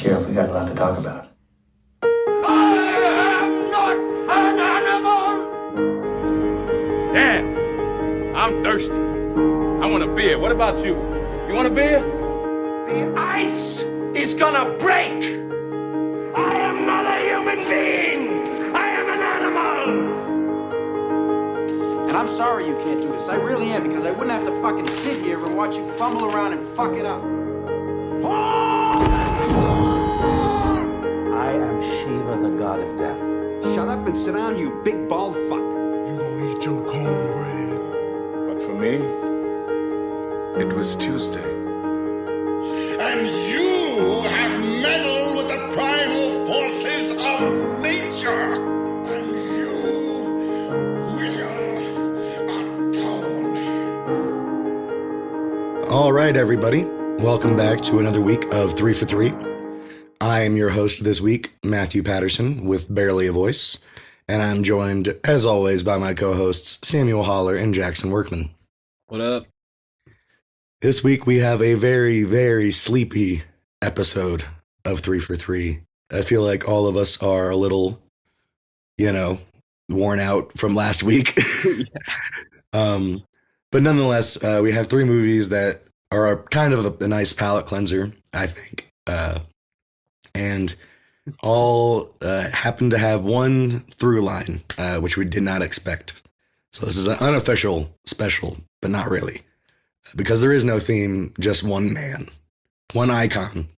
Sheriff, we got a lot to talk about. I am not an animal! Dad, I'm thirsty. I want a beer. What about you? You want a beer? The ice is gonna break! I am not a human being! I am an animal! And I'm sorry you can't do this. I really am, because I wouldn't have to fucking sit here and watch you fumble around and fuck it up. I am Shiva, the god of death. Shut up and sit down, you big bald fuck. You gonna eat your cornbread? But for me, it was Tuesday. And you have meddled with the primal forces of nature. And you will atone. All right, everybody. Welcome back to another week of 3 for 3. I am your host this week, Matthew Patterson, with Barely a Voice, and I'm joined, as always, by my co-hosts, Samuel Holler and Jackson Workman. What up? This week, we have a very, very sleepy episode of 3 for 3. I feel like all of us are a little, worn out from last week. But nonetheless, we have 3 movies that are kind of a nice palate cleanser, I think. And all happen to have one through line, which we did not expect. So this is an unofficial special, but not really. Because there is no theme, just one man, one icon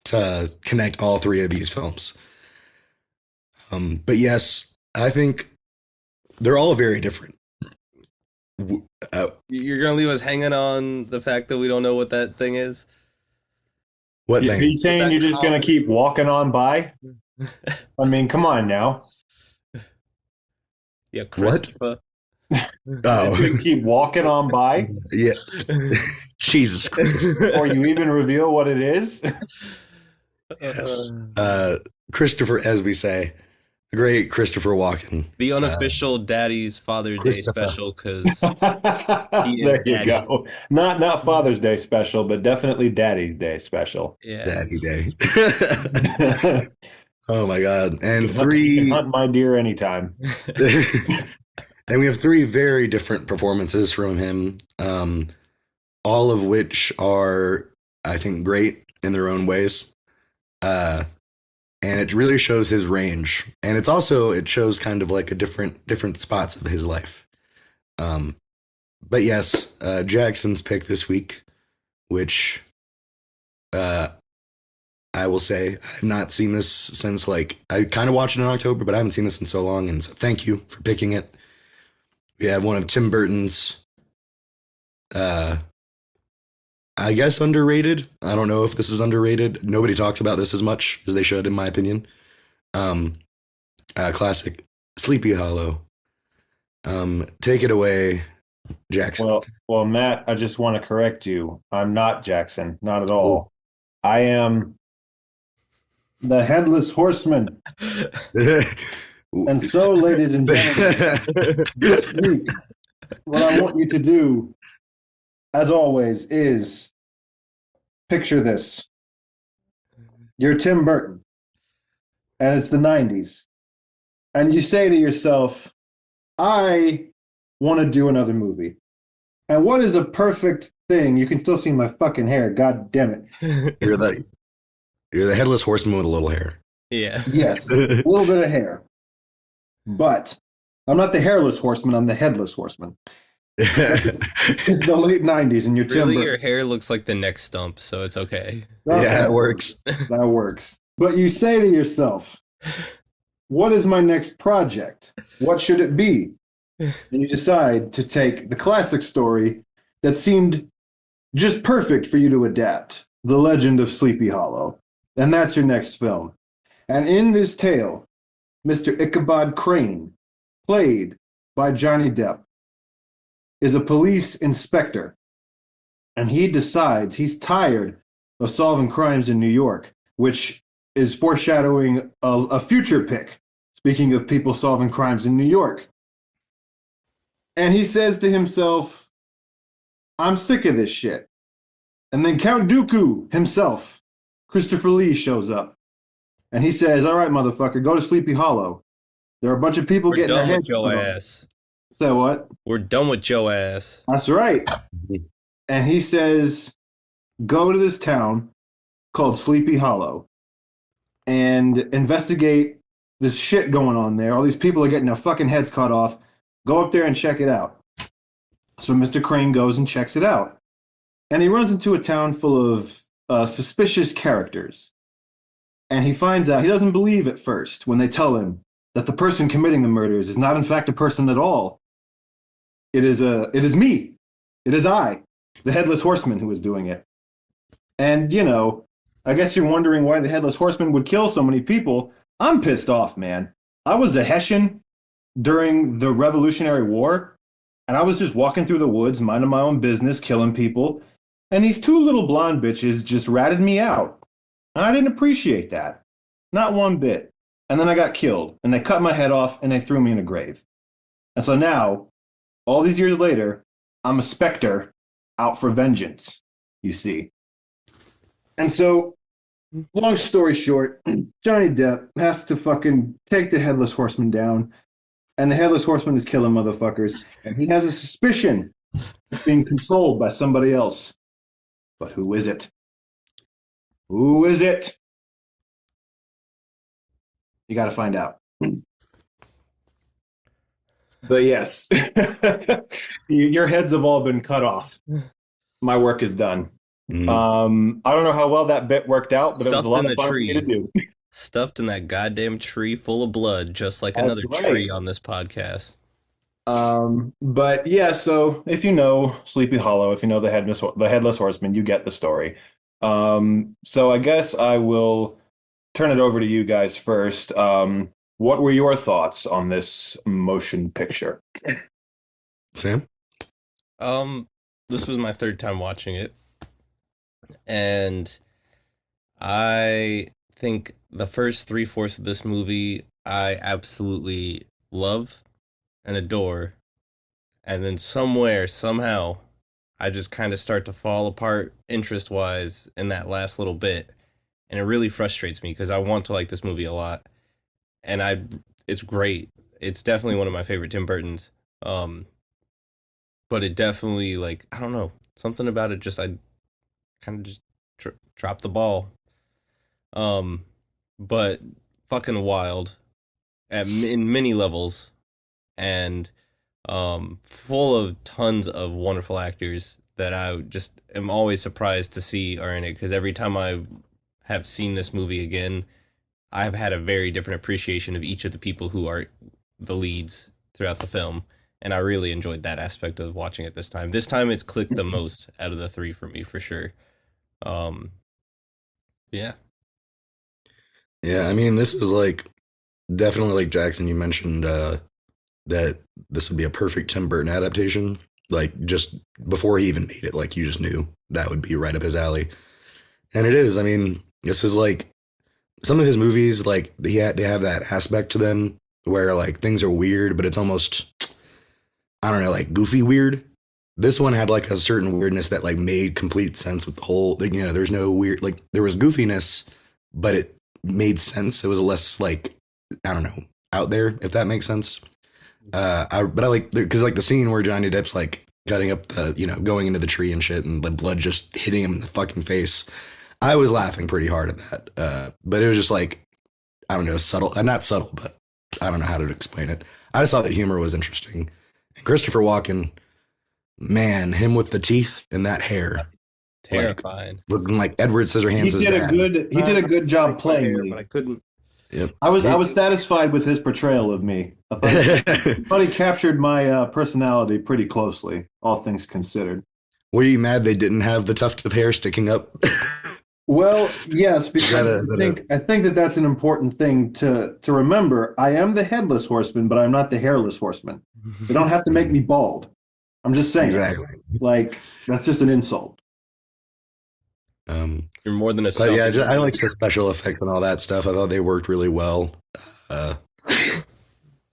to connect all 3 of these films. But yes, I think they're all very different. You're going to leave us hanging on the fact that we don't know what that thing is? What Are thing? you saying you're just going to keep walking on by? I mean, come on now. Yeah, Christopher. Oh. You keep walking on by? Yeah. Jesus Christ. Or you even reveal what it is? Yes. Christopher, as we say, the great Christopher Walken. The unofficial Daddy's Father's Day special, because There you Daddy. go. Not Father's Day special, but definitely Daddy's Day special. Yeah. Daddy Day. Oh my God. And You 3. can hunt my deer anytime. And we have 3 very different performances from him, all of which are, I think, great in their own ways. And it really shows his range. And it shows kind of like a different spots of his life. But yes, Jackson's pick this week, which I will say I've not seen this since I kind of watched it in October, but I haven't seen this in so long. And so thank you for picking it. We have one of Tim Burton's, I guess, underrated. I don't know if this is underrated. Nobody talks about this as much as they should, in my opinion. Classic Sleepy Hollow. Take it away, Jackson. Well, Matt, I just want to correct you. I'm not Jackson, not at all. I am the Headless Horseman. And so, ladies and gentlemen, this week, what I want you to do, as always, is picture this. You're Tim Burton, and it's the 90s. And you say to yourself, I want to do another movie. And what is a perfect thing? You can still see my fucking hair, god damn it. You're the Headless Horseman with a little hair. Yeah. Yes, a little bit of hair. But I'm not the Hairless Horseman, I'm the Headless Horseman. It's the late 90s, and you're Tim Really, Burton. your hair looks like the neck stump, so it's okay. Yeah, it works. That works. But you say to yourself, what is my next project? What should it be? And you decide to take the classic story that seemed just perfect for you to adapt, The Legend of Sleepy Hollow. And that's your next film. And in this tale, Mr. Ichabod Crane, played by Johnny Depp, is a police inspector. And he decides he's tired of solving crimes in New York, which is foreshadowing a future pick, speaking of people solving crimes in New York. And he says to himself, I'm sick of this shit. And then Count Dooku himself, Christopher Lee shows up. And he says, all right, motherfucker, go to Sleepy Hollow. There are a bunch of people We're getting their done heads with your cut off." ass. Say what? We're done with your ass. That's right. And he says, go to this town called Sleepy Hollow and investigate this shit going on there. All these people are getting their fucking heads cut off. Go up there and check it out. So Mr. Crane goes and checks it out. And he runs into a town full of suspicious characters. And he finds out, he doesn't believe at first when they tell him that the person committing the murders is not in fact a person at all. It is me. It is I, the Headless Horseman, who is doing it. And, you know, I guess you're wondering why the Headless Horseman would kill so many people. I'm pissed off, man. I was a Hessian during the Revolutionary War, and I was just walking through the woods, minding my own business, killing people, and these two little blonde bitches just ratted me out. And I didn't appreciate that. Not one bit. And then I got killed, and they cut my head off, and they threw me in a grave. And so now, all these years later, I'm a specter out for vengeance, you see. And so, long story short, Johnny Depp has to fucking take the Headless Horseman down, and the Headless Horseman is killing motherfuckers, and he has a suspicion of being controlled by somebody else. But who is it? Who is it? You got to find out. But yes, your heads have all been cut off. My work is done. I don't know how well that bit worked out, but it was a lot of fun for me to do. Stuffed in that goddamn tree full of blood, just like another tree on this podcast. But yeah, so if you know Sleepy Hollow, if you know the Headless Horseman, you get the story. So I guess I will turn it over to you guys first. What were your thoughts on this motion picture? Sam? This was my third time watching it. And I think the first 3/4 of this movie I absolutely love and adore. And then somehow, I just kind of start to fall apart interest-wise in that last little bit. And it really frustrates me because I want to like this movie a lot. And it's great. It's definitely one of my favorite Tim Burtons. But it definitely, like, I don't know, something about it just, I kind of just dropped the ball. But fucking wild in many levels, and full of tons of wonderful actors that I just am always surprised to see are in it, because every time I have seen this movie again, I've had a very different appreciation of each of the people who are the leads throughout the film. And I really enjoyed that aspect of watching it this time. This time it's clicked the most out of the three for me, for sure. Yeah. Yeah, I mean, this is like, definitely like Jackson, you mentioned that this would be a perfect Tim Burton adaptation. Like, just before he even made it, like, you just knew that would be right up his alley. And it is. I mean, this is like, some of his movies, like, they have that aspect to them where, like, things are weird, but it's almost, I don't know, like, goofy weird. This one had, like, a certain weirdness that, like, made complete sense with the whole, like, you know, there's no weird, like, there was goofiness, but it made sense. It was less, like, I don't know, out there, if that makes sense. But I like, because, like, the scene where Johnny Depp's, like, cutting up the, you know, going into the tree and shit, and the blood just hitting him in the fucking face. I was laughing pretty hard at that. But it was just, like, I don't know, subtle, not subtle, but I don't know how to explain it. I just thought the humor was interesting. And Christopher Walken, man, him with the teeth and that hair. Terrifying. Like, looking like Edward Scissorhands' dad. He did a good job playing me. But I couldn't. Yep. I was satisfied with his portrayal of me. I thought he captured my personality pretty closely, all things considered. Were you mad they didn't have the tuft of hair sticking up? Well, yes, because I think that that's an important thing to remember. I am the headless horseman, but I'm not the hairless horseman. They don't have to make me bald. I'm just saying. Exactly. Like, that's just an insult. You're more than a but yeah, I like the special effects and all that stuff. I thought they worked really well.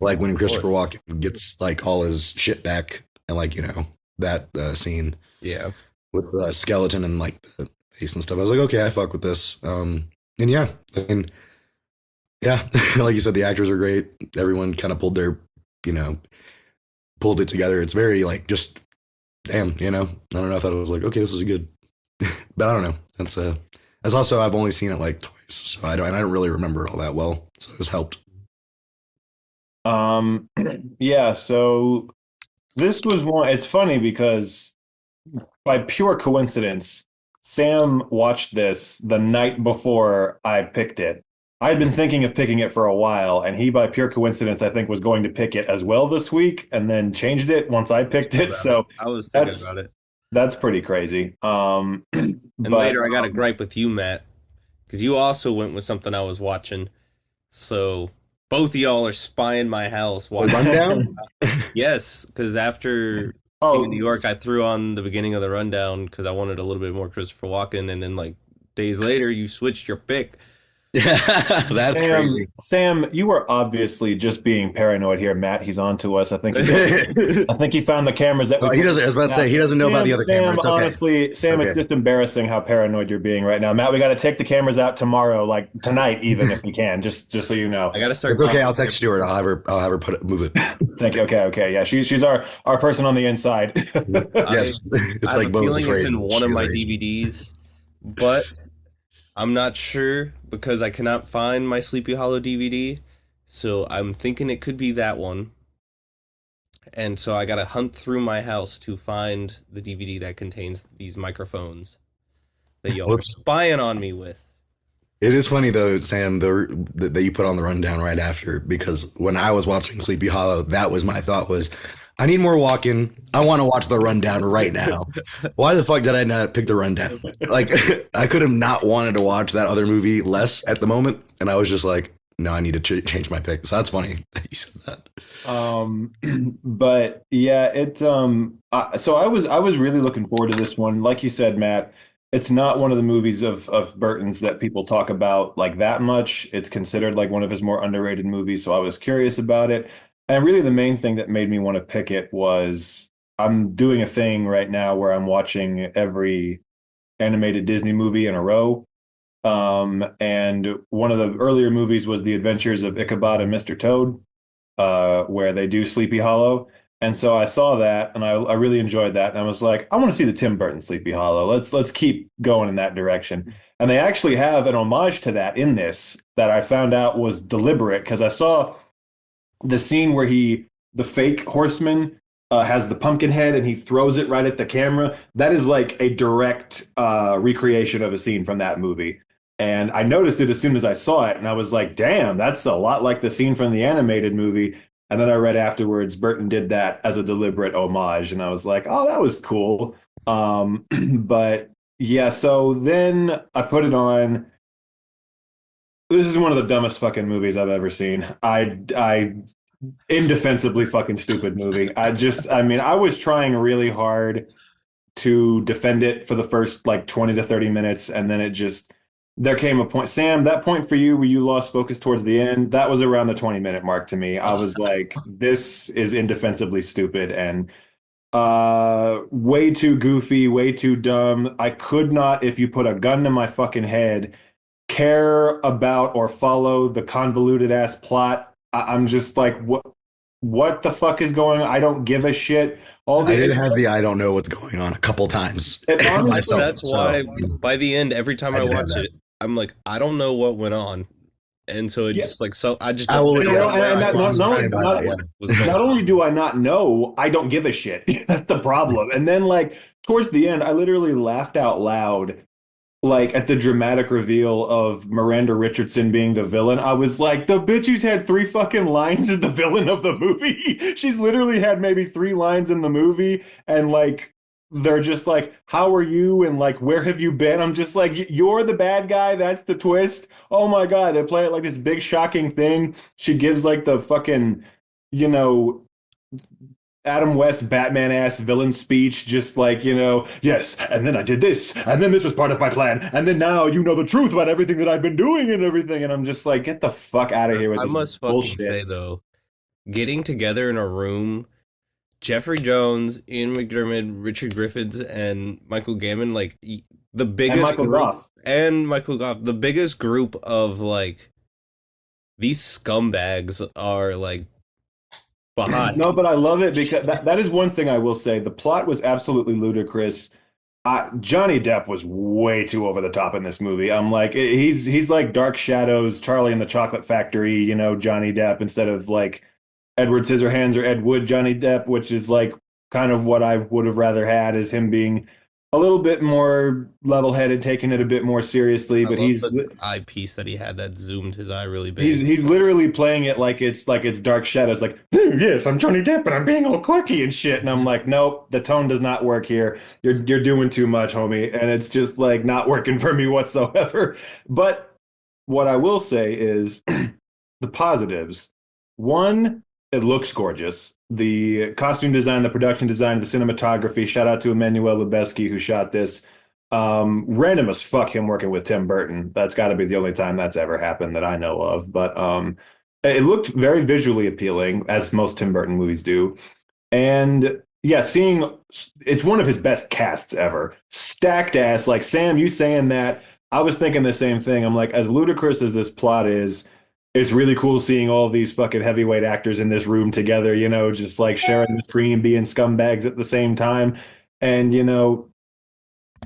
Like when Christopher Walken gets, like, all his shit back, and, like, you know, that scene. Yeah. With the skeleton and, like, the face and stuff. I was like, okay, I fuck with this. And yeah, I mean, yeah, like you said, the actors are great. Everyone kind of pulled it together. It's very like just damn, I don't know. I thought it was like, okay, this is good, but I don't know. That's also I've only seen it like twice, so I don't really remember it all that well. So this helped. Yeah, so this was one. It's funny because by pure coincidence, Sam watched this the night before I picked it. I had been thinking of picking it for a while, and he, by pure coincidence, I think was going to pick it as well this week, and then changed it once I picked it. So I was thinking about it. That's pretty crazy. And later, I got a gripe with you, Matt, because you also went with something I was watching. So both of y'all are spying my house. Rundown? Yes, because after King of New York, I threw on the beginning of the rundown because I wanted a little bit more Christopher Walken, and then like days later, you switched your pick. Yeah, that's crazy. Sam, you were obviously just being paranoid here. Matt, he's on to us. I think he found the cameras that he doesn't. I was about to say he doesn't know about the other camera. It's okay. Honestly, Sam, it's just embarrassing how paranoid you're being right now. Matt, we got to take the cameras out tomorrow, like tonight, even if we can. Just so you know. I got to start. It's okay. I'll text Stuart. I'll have her move it. Thank you. Okay. Yeah, she's our person on the inside. Yes, it's like Bo's afraid. It's in one of my DVDs, but I'm not sure because I cannot find my Sleepy Hollow DVD. So I'm thinking it could be that one. And so I got to hunt through my house to find the DVD that contains these microphones that y'all are spying on me with. It is funny though, Sam, that you put on the rundown right after, because when I was watching Sleepy Hollow, that was my thought was, I need more walking. I want to watch the rundown right now. Why the fuck did I not pick the rundown? Like, I could have not wanted to watch that other movie less at the moment. And I was just like, no, I need to change my pick. So that's funny that you said that. But yeah, so I was really looking forward to this one. Like you said, Matt, it's not one of the movies of Burton's that people talk about like that much. It's considered like one of his more underrated movies. So I was curious about it. And really the main thing that made me want to pick it was I'm doing a thing right now where I'm watching every animated Disney movie in a row. And one of the earlier movies was The Adventures of Ichabod and Mr. Toad, where they do Sleepy Hollow. And so I saw that and I really enjoyed that. And I was like, I want to see the Tim Burton Sleepy Hollow. Let's keep going in that direction. And they actually have an homage to that in this that I found out was deliberate, because I saw the scene where the fake horseman has the pumpkin head and he throws it right at the camera. That is like a direct recreation of a scene from that movie. And I noticed it as soon as I saw it, and I was like, damn, that's a lot like the scene from the animated movie. And then I read afterwards, Burton did that as a deliberate homage, and I was like, oh, that was cool. But yeah, so then I put it on. This is one of the dumbest fucking movies I've ever seen. I indefensibly fucking stupid movie. I was trying really hard to defend it for the first like 20 to 30 minutes, and then there came a point, Sam, that point for you where you lost focus towards the end, that was around the 20-minute mark to me. I was like, this is indefensibly stupid and way too goofy, way too dumb. I could not, if you put a gun to my fucking head, care about or follow the convoluted ass plot. I'm just like, what the fuck is going on? I don't give a shit. I did have I don't know what's going on a couple times. Myself, that's why by the end, every time I watch it, I'm like, I don't know what went on. And so it just like, so I just not only do I not know, I don't give a shit. That's the problem. And then like towards the end, I literally laughed out loud, like at the dramatic reveal of Miranda Richardson being the villain. I was like, the bitch who's had 3 fucking lines is the villain of the movie. She's literally had maybe 3 lines in the movie, and like they're just like, how are you? And like, where have you been? I'm just like, you're the bad guy. That's the twist. Oh my God. They play it like this big shocking thing. She gives like the fucking, Adam West Batman ass villain speech, just like, yes, and then I did this, and then this was part of my plan, and then now you know the truth about everything that I've been doing and everything, and I'm just like, get the fuck out of here with this bullshit. Say, though, getting together in a room, Jeffrey Jones, Ian McDermott, Richard Griffiths, and Michael Gambon, like, the biggest And Michael group, Goff. and Michael Goff, the biggest group of like these scumbags are like behind. No, but I love it because that is one thing I will say. The plot was absolutely ludicrous. Johnny Depp was way too over the top in this movie. I'm like, he's like Dark Shadows, Charlie and the Chocolate Factory, Johnny Depp instead of like Edward Scissorhands or Ed Wood Johnny Depp, which is like kind of what I would have rather had, is him being a little bit more level-headed, taking it a bit more seriously. But he's the eyepiece that he had that zoomed his eye really big. He's literally playing it like it's Dark Shadows, like, yes, I'm Johnny Depp and I'm being all quirky and shit. And I'm like, nope, the tone does not work here. You're doing too much, homie, and it's just like not working for me whatsoever. But what I will say is the positives. One, it looks gorgeous. The costume design, the production design, the cinematography. Shout out to Emmanuel Lubezki who shot this. Random as fuck him working with Tim Burton. That's got to be the only time that's ever happened that I know of. But it looked very visually appealing, as most Tim Burton movies do. And yeah, it's one of his best casts ever. Stacked ass. Like Sam, you saying that, I was thinking the same thing. I'm like, as ludicrous as this plot is, it's really cool seeing all these fucking heavyweight actors in this room together, just like sharing the screen, being scumbags at the same time. And,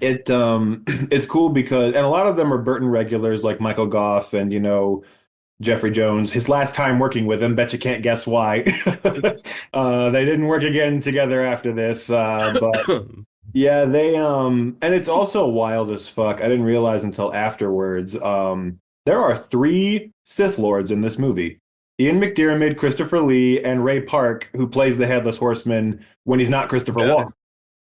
it's cool because, and a lot of them are Burton regulars like Michael Goff and, Jeffrey Jones. His last time working with him, bet you can't guess why. They didn't work again together after this. But yeah, and it's also wild as fuck. I didn't realize until afterwards. There are 3 Sith Lords in this movie. Ian McDiarmid, Christopher Lee, and Ray Park, who plays the Headless Horseman when he's not Christopher Walken.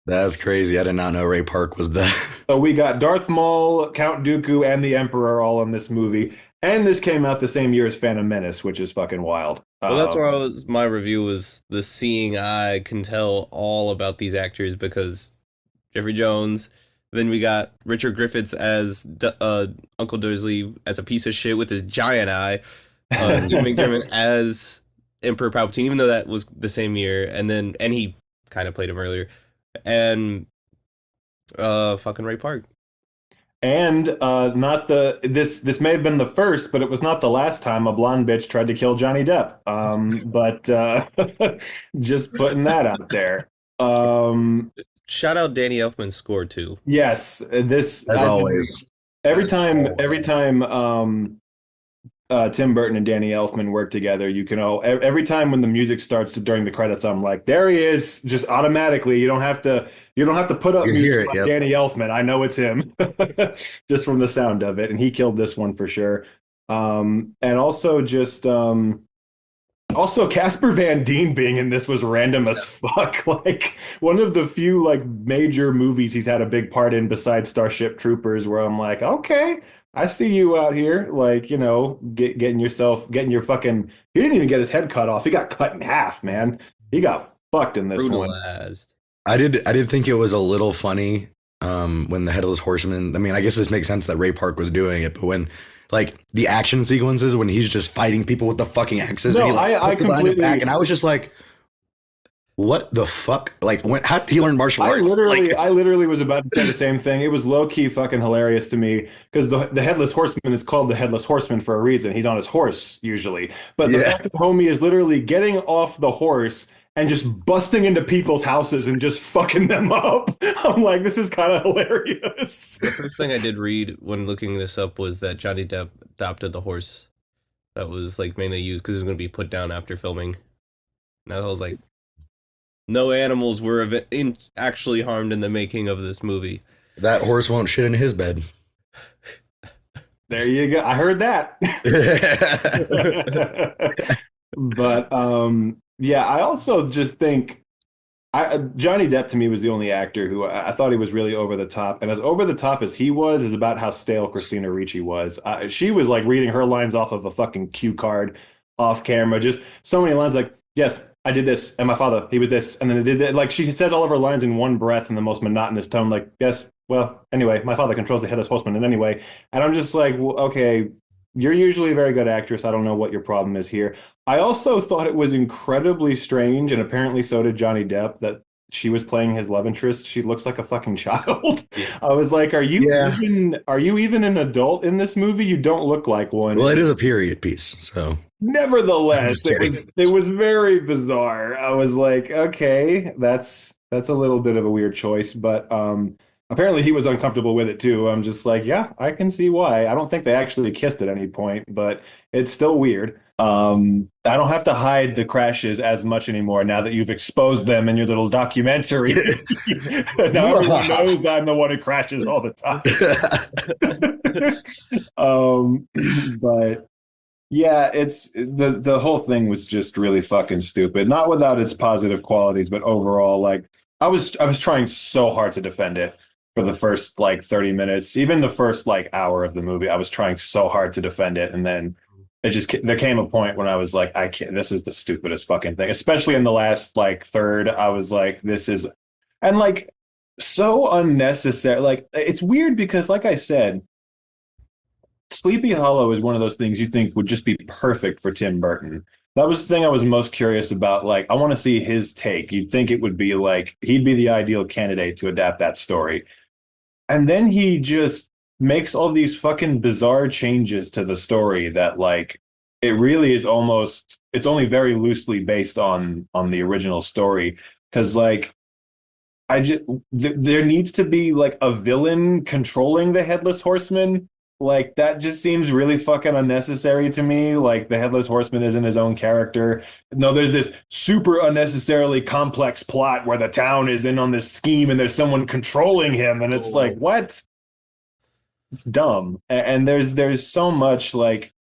That's crazy. I did not know Ray Park was that. So we got Darth Maul, Count Dooku, and the Emperor all in this movie. And this came out the same year as Phantom Menace, which is fucking wild. Well, that's where my review was the seeing eye can tell all about these actors because Jeffrey Jones. Then we got Richard Griffiths as Uncle Dursley as a piece of shit with his giant eye. Ian McDiarmid as Emperor Palpatine, even though that was the same year. And he kind of played him earlier. And fucking Ray Park. And this may have been the first, but it was not the last time a blonde bitch tried to kill Johnny Depp. But just putting that out there. Shout out Danny Elfman's score too. Yes, this as always. Every time Tim Burton and Danny Elfman work together, every time when the music starts during the credits, I'm like, there he is, just automatically. You don't have to put up music by Danny Elfman. I know it's him just from the sound of it, and he killed this one for sure. And also just also Casper Van Dien being in this was random as fuck. Like one of the few like major movies he's had a big part in besides Starship Troopers, where I'm like, okay, I see you out here, like, getting your fucking. He didn't even get his head cut off. He got cut in half, man. He got fucked in this brutalized. one. I did think it was a little funny when the Headless Horseman. I mean, I guess this makes sense that Ray Park was doing it, but when like the action sequences when he's just fighting people with the fucking axes, and he puts it behind his back, and I was just like, what the fuck? Like, how did he learn martial arts? I literally was about to say the same thing. It was low key fucking hilarious to me because the Headless Horseman is called the Headless Horseman for a reason. He's on his horse usually, but the fact that homie is literally getting off the horse and just busting into people's houses and just fucking them up. I'm like, this is kind of hilarious. The first thing I did read when looking this up was that Johnny Depp adopted the horse that was like mainly used because it was going to be put down after filming. And I was like, no animals were actually harmed in the making of this movie. That horse won't shit in his bed. There you go. I heard that. But yeah, I also just think Johnny Depp to me was the only actor who I thought he was really over the top. And as over the top as he was is about how stale Christina Ricci was. She was like reading her lines off of a fucking cue card off camera. Just so many lines like, yes, I did this, and my father, he was this, and then I did that. Like, she says all of her lines in one breath in the most monotonous tone, like, yes, well, anyway, my father controls the Headless Horseman in any way. And I'm just like, well, okay, you're usually a very good actress. I don't know what your problem is here. I also thought it was incredibly strange, and apparently so did Johnny Depp, that she was playing his love interest, she looks like a fucking child. I was like, Yeah. are you even an adult in this movie? You don't look like one. Well, it is a period piece, so. I'm Nevertheless, just kidding. it was very bizarre. I was like, okay, that's a little bit of a weird choice, but apparently he was uncomfortable with it too. I'm just like, yeah, I can see why. I don't think they actually kissed at any point, but it's still weird. I don't have to hide the crashes as much anymore now that you've exposed them in your little documentary. Now everyone knows I'm the one who crashes all the time. But yeah, it's the whole thing was just really fucking stupid. Not without its positive qualities, but overall, like I was trying so hard to defend it for the first like 30 minutes, even the first like hour of the movie. I was trying so hard to defend it, and then there came a point when I was like, I can't. This is the stupidest fucking thing. Especially in the last like third, I was like, this is, and like so unnecessary. Like it's weird because, like I said, Sleepy Hollow is one of those things you think would just be perfect for Tim Burton. That was the thing I was most curious about. Like, I want to see his take. You'd think it would be like he'd be the ideal candidate to adapt that story. And then he just makes all these fucking bizarre changes to the story that like it really is almost it's only very loosely based on the original story. Because like there needs to be like a villain controlling the Headless Horseman. Like that just seems really fucking unnecessary to me. Like the Headless Horseman isn't his own character. No, there's this super unnecessarily complex plot where the town is in on this scheme and there's someone controlling him, and it's like, what? It's dumb. And there's so much like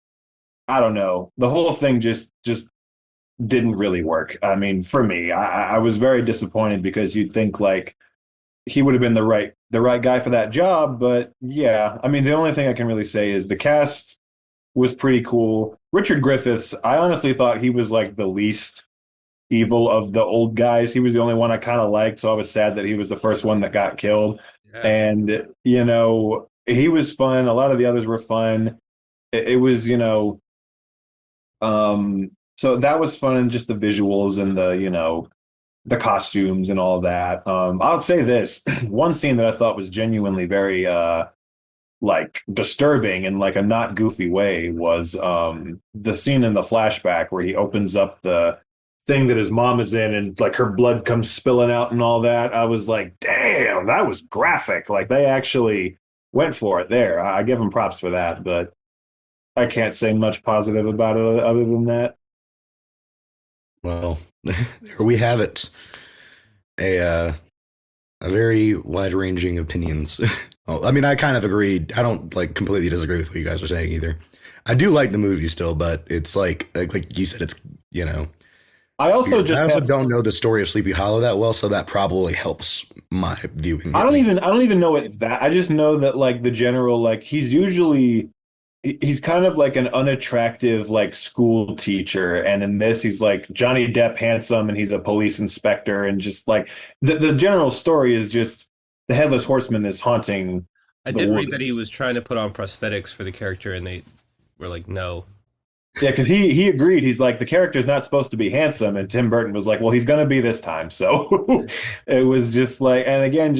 I don't know. The whole thing just didn't really work. I mean, for me, I was very disappointed because you'd think like he would have been the right guy for that job. But yeah, I mean, the only thing I can really say is the cast was pretty cool. Richard Griffiths, I honestly thought he was like the least evil of the old guys. He was the only one I kind of liked, so I was sad that he was the first one that got killed. Yeah. And you know, he was fun. A lot of the others were fun. It was, you know, so that was fun, and just the visuals and the, you know, the costumes and all that. I'll say this one scene that I thought was genuinely very like disturbing in like a not goofy way was the scene in the flashback where he opens up the thing that his mom is in and like her blood comes spilling out and all that. I was like, damn, that was graphic. Like they actually went for it there. I give them props for that, but I can't say much positive about it other than that. Well, there we have it. A very wide-ranging opinions. I mean, I kind of agreed. I don't like completely disagree with what you guys were saying either. I do like the movie still, but it's like you said, it's, you know. I also don't know the story of Sleepy Hollow that well, so that probably helps my viewing. I don't even know it's that. I just know that like the general, like he's kind of like an unattractive like school teacher, and in this he's like Johnny Depp handsome and he's a police inspector, and just like the general story is just the Headless Horseman is haunting. I did read that he was trying to put on prosthetics for the character and they were like, no. Yeah, because he agreed. He's like, the character's not supposed to be handsome, and Tim Burton was like, well, he's gonna be this time. So it was just like, and again,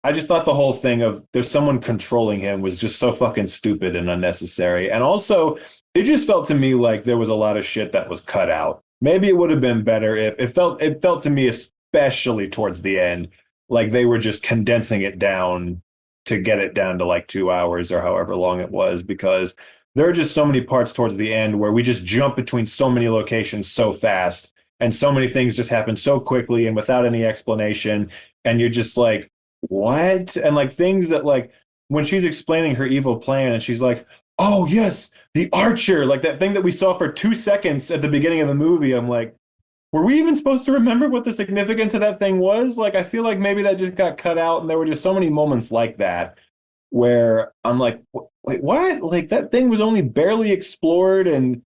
I just thought the whole thing of there's someone controlling him was just so fucking stupid and unnecessary. And also, it just felt to me like there was a lot of shit that was cut out. Maybe it would have been better if it felt to me, especially towards the end, like they were just condensing it down to get it down to like 2 hours or however long it was, because there are just so many parts towards the end where we just jump between so many locations so fast, and so many things just happen so quickly and without any explanation. And you're just like, what? And like things that like when she's explaining her evil plan and she's like, oh yes, the archer, like that thing that we saw for 2 seconds at the beginning of the movie. I'm like, were we even supposed to remember what the significance of that thing was? Like, I feel like maybe that just got cut out, and there were just so many moments like that where I'm like, wait, what? Like that thing was only barely explored, and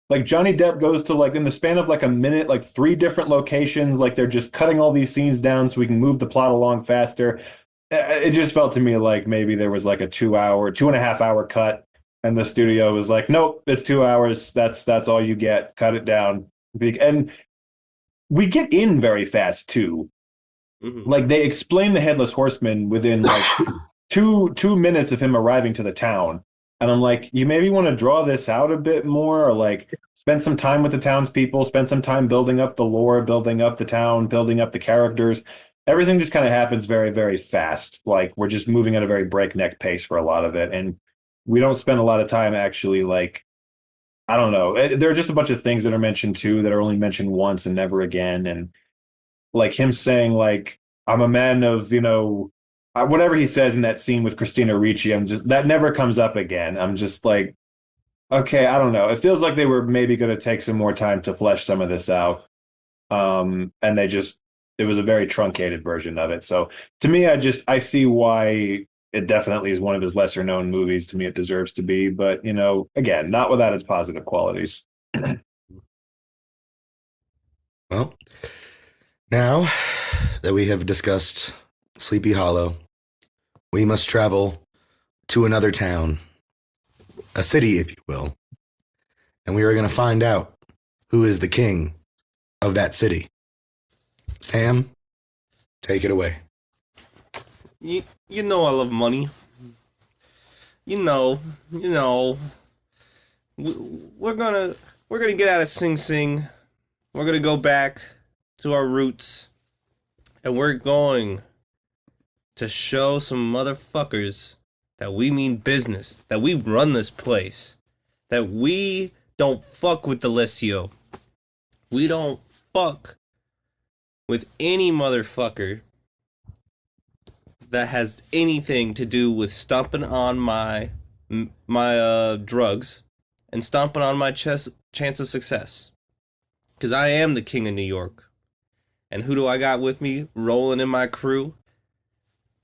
like Johnny Depp goes to like in the span of like a minute, like 3 different locations. Like they're just cutting all these scenes down so we can move the plot along faster. It just felt to me like maybe there was like a 2.5 hour cut, and the studio was like, nope, it's 2 hours. That's all you get. Cut it down. And we get in very fast too. Like they explain the Headless Horseman within like two minutes of him arriving to the town. And I'm like, you maybe want to draw this out a bit more, or like spend some time with the townspeople, spend some time building up the lore, building up the town, building up the characters. Everything just kind of happens very, very fast. Like we're just moving at a very breakneck pace for a lot of it. And we don't spend a lot of time actually like, I don't know. There are just a bunch of things that are mentioned too that are only mentioned once and never again. And like him saying like, I'm a man of, whatever he says in that scene with Christina Ricci, that never comes up again. I'm just like, okay, I don't know. It feels like they were maybe going to take some more time to flesh some of this out. And it was a very truncated version of it. So to me, I see why it definitely is one of his lesser known movies. To me, it deserves to be, but again, not without its positive qualities. Well, now that we have discussed Sleepy Hollow, we must travel to another town, a city, if you will, and we are going to find out who is the king of that city. Sam, take it away. You know I love money. You know. We're gonna get out of Sing Sing. We're gonna go back to our roots, and we're going to show some motherfuckers that we mean business, that we run this place, that we don't fuck with the Lesio. We don't fuck with any motherfucker that has anything to do with stomping on my drugs and stomping on my chance of success. Because I am the king of New York. And who do I got with me rolling in my crew?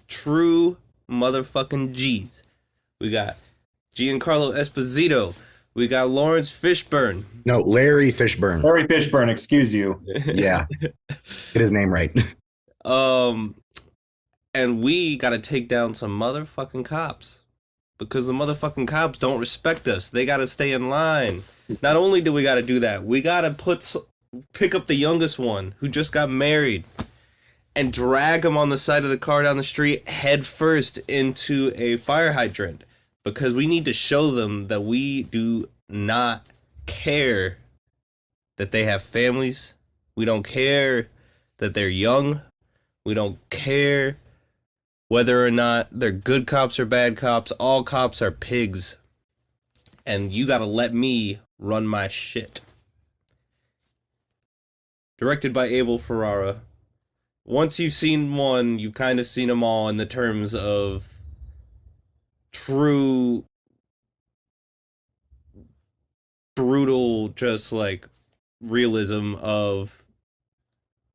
True motherfucking G's. We got Giancarlo Esposito. We got Lawrence Fishburne. No, Larry Fishburne. Larry Fishburne, excuse you. Yeah. Get his name right. And we got to take down some motherfucking cops. Because the motherfucking cops don't respect us. They got to stay in line. Not only do we got to do that, we got to pick up the youngest one who just got married and drag him on the side of the car down the street head first into a fire hydrant. Because we need to show them that we do not care that they have families. We don't care that they're young. We don't care whether or not they're good cops or bad cops. All cops are pigs. And you gotta let me run my shit. Directed by Abel Ferrara. Once you've seen one, you've kind of seen them all in the terms of true brutal just like realism of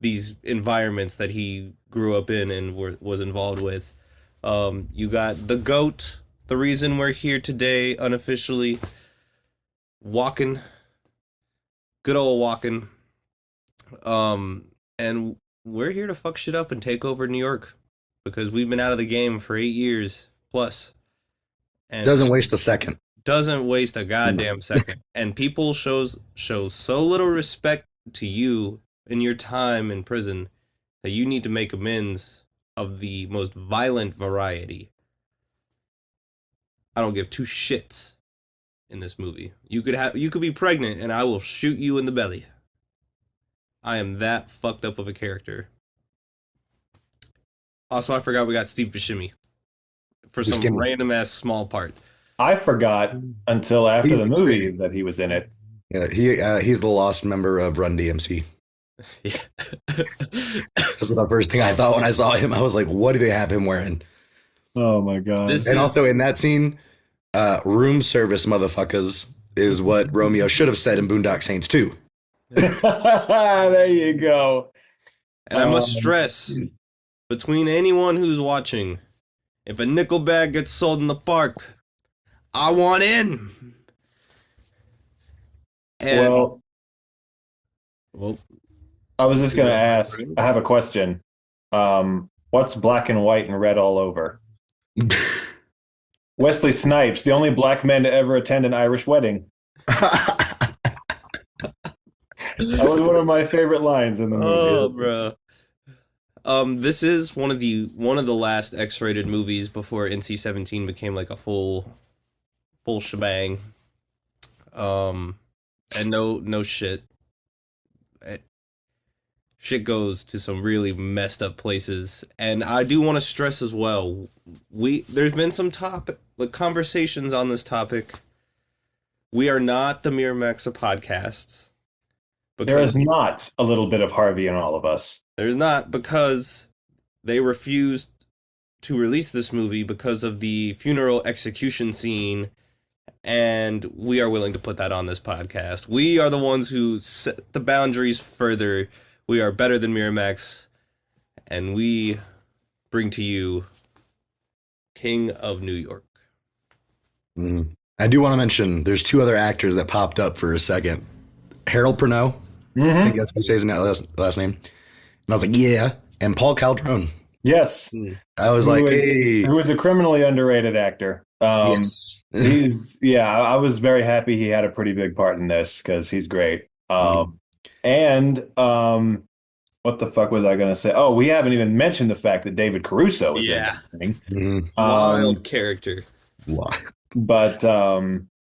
these environments that he grew up in and was involved with. You got the GOAT, the reason we're here today unofficially, Walken, good old Walken, and we're here to fuck shit up and take over New York because we've been out of the game for 8 years plus. And doesn't waste a second. Doesn't waste a goddamn second. And people show so little respect to you in your time in prison that you need to make amends of the most violent variety. I don't give two shits in this movie. You could be pregnant and I will shoot you in the belly. I am that fucked up of a character. Also, I forgot we got Steve Buscemi for some random ass small part. I forgot until after the movie that he was in it. Yeah, he's the lost member of Run DMC. Yeah. That's the first thing I thought when I saw him. I was like, what do they have him wearing? Oh my god. Also in that scene, room service motherfuckers is what Romeo should have said in Boondock Saints 2. There you go. And I must stress, between anyone who's watching, if a nickel bag gets sold in the park, I want in. And, well, I was just going to ask, I have a question. What's black and white and red all over? Wesley Snipes, the only black man to ever attend an Irish wedding. That was one of my favorite lines in the movie. Oh, bro. This is one of the last X-rated movies before NC-17 became like a full shebang. And no shit. Shit goes to some really messed up places, and I do want to stress as well. There's been some conversations on this topic. We are not the Miramax of podcasts. There is not a little bit of Harvey in all of us. There's not, because they refused to release this movie because of the funeral execution scene, and we are willing to put that on this podcast. We are the ones who set the boundaries further. We are better than Miramax, and we bring to you King of New York. I do want to mention there's two other actors that popped up for a second. Harold Perneau, I think that's how you say his last name. And I was like, yeah. And Paul Calderone. Yes. I was hey. Who is a criminally underrated actor. Yes. I was very happy he had a pretty big part in this because he's great. And what the fuck was I going to say? Oh, we haven't even mentioned the fact that David Caruso is in this thing. Wild character. Wild. But what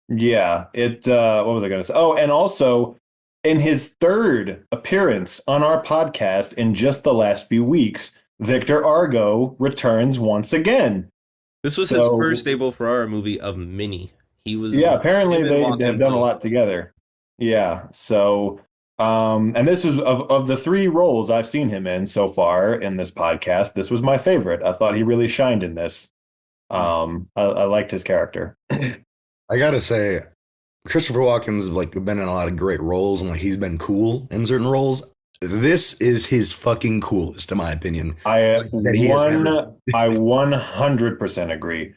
was I going to say? Oh, and also in his third appearance on our podcast in just the last few weeks, Victor Argo returns once again. This was his first Abel Ferrara movie of many. He was apparently they have done a lot together. Yeah, so and this is of the three roles I've seen him in so far in this podcast, this was my favorite. I thought he really shined in this. I liked his character. I gotta say, Christopher Walken's been in a lot of great roles, and he's been cool in certain roles. This is his fucking coolest, in my opinion. I 100% agree.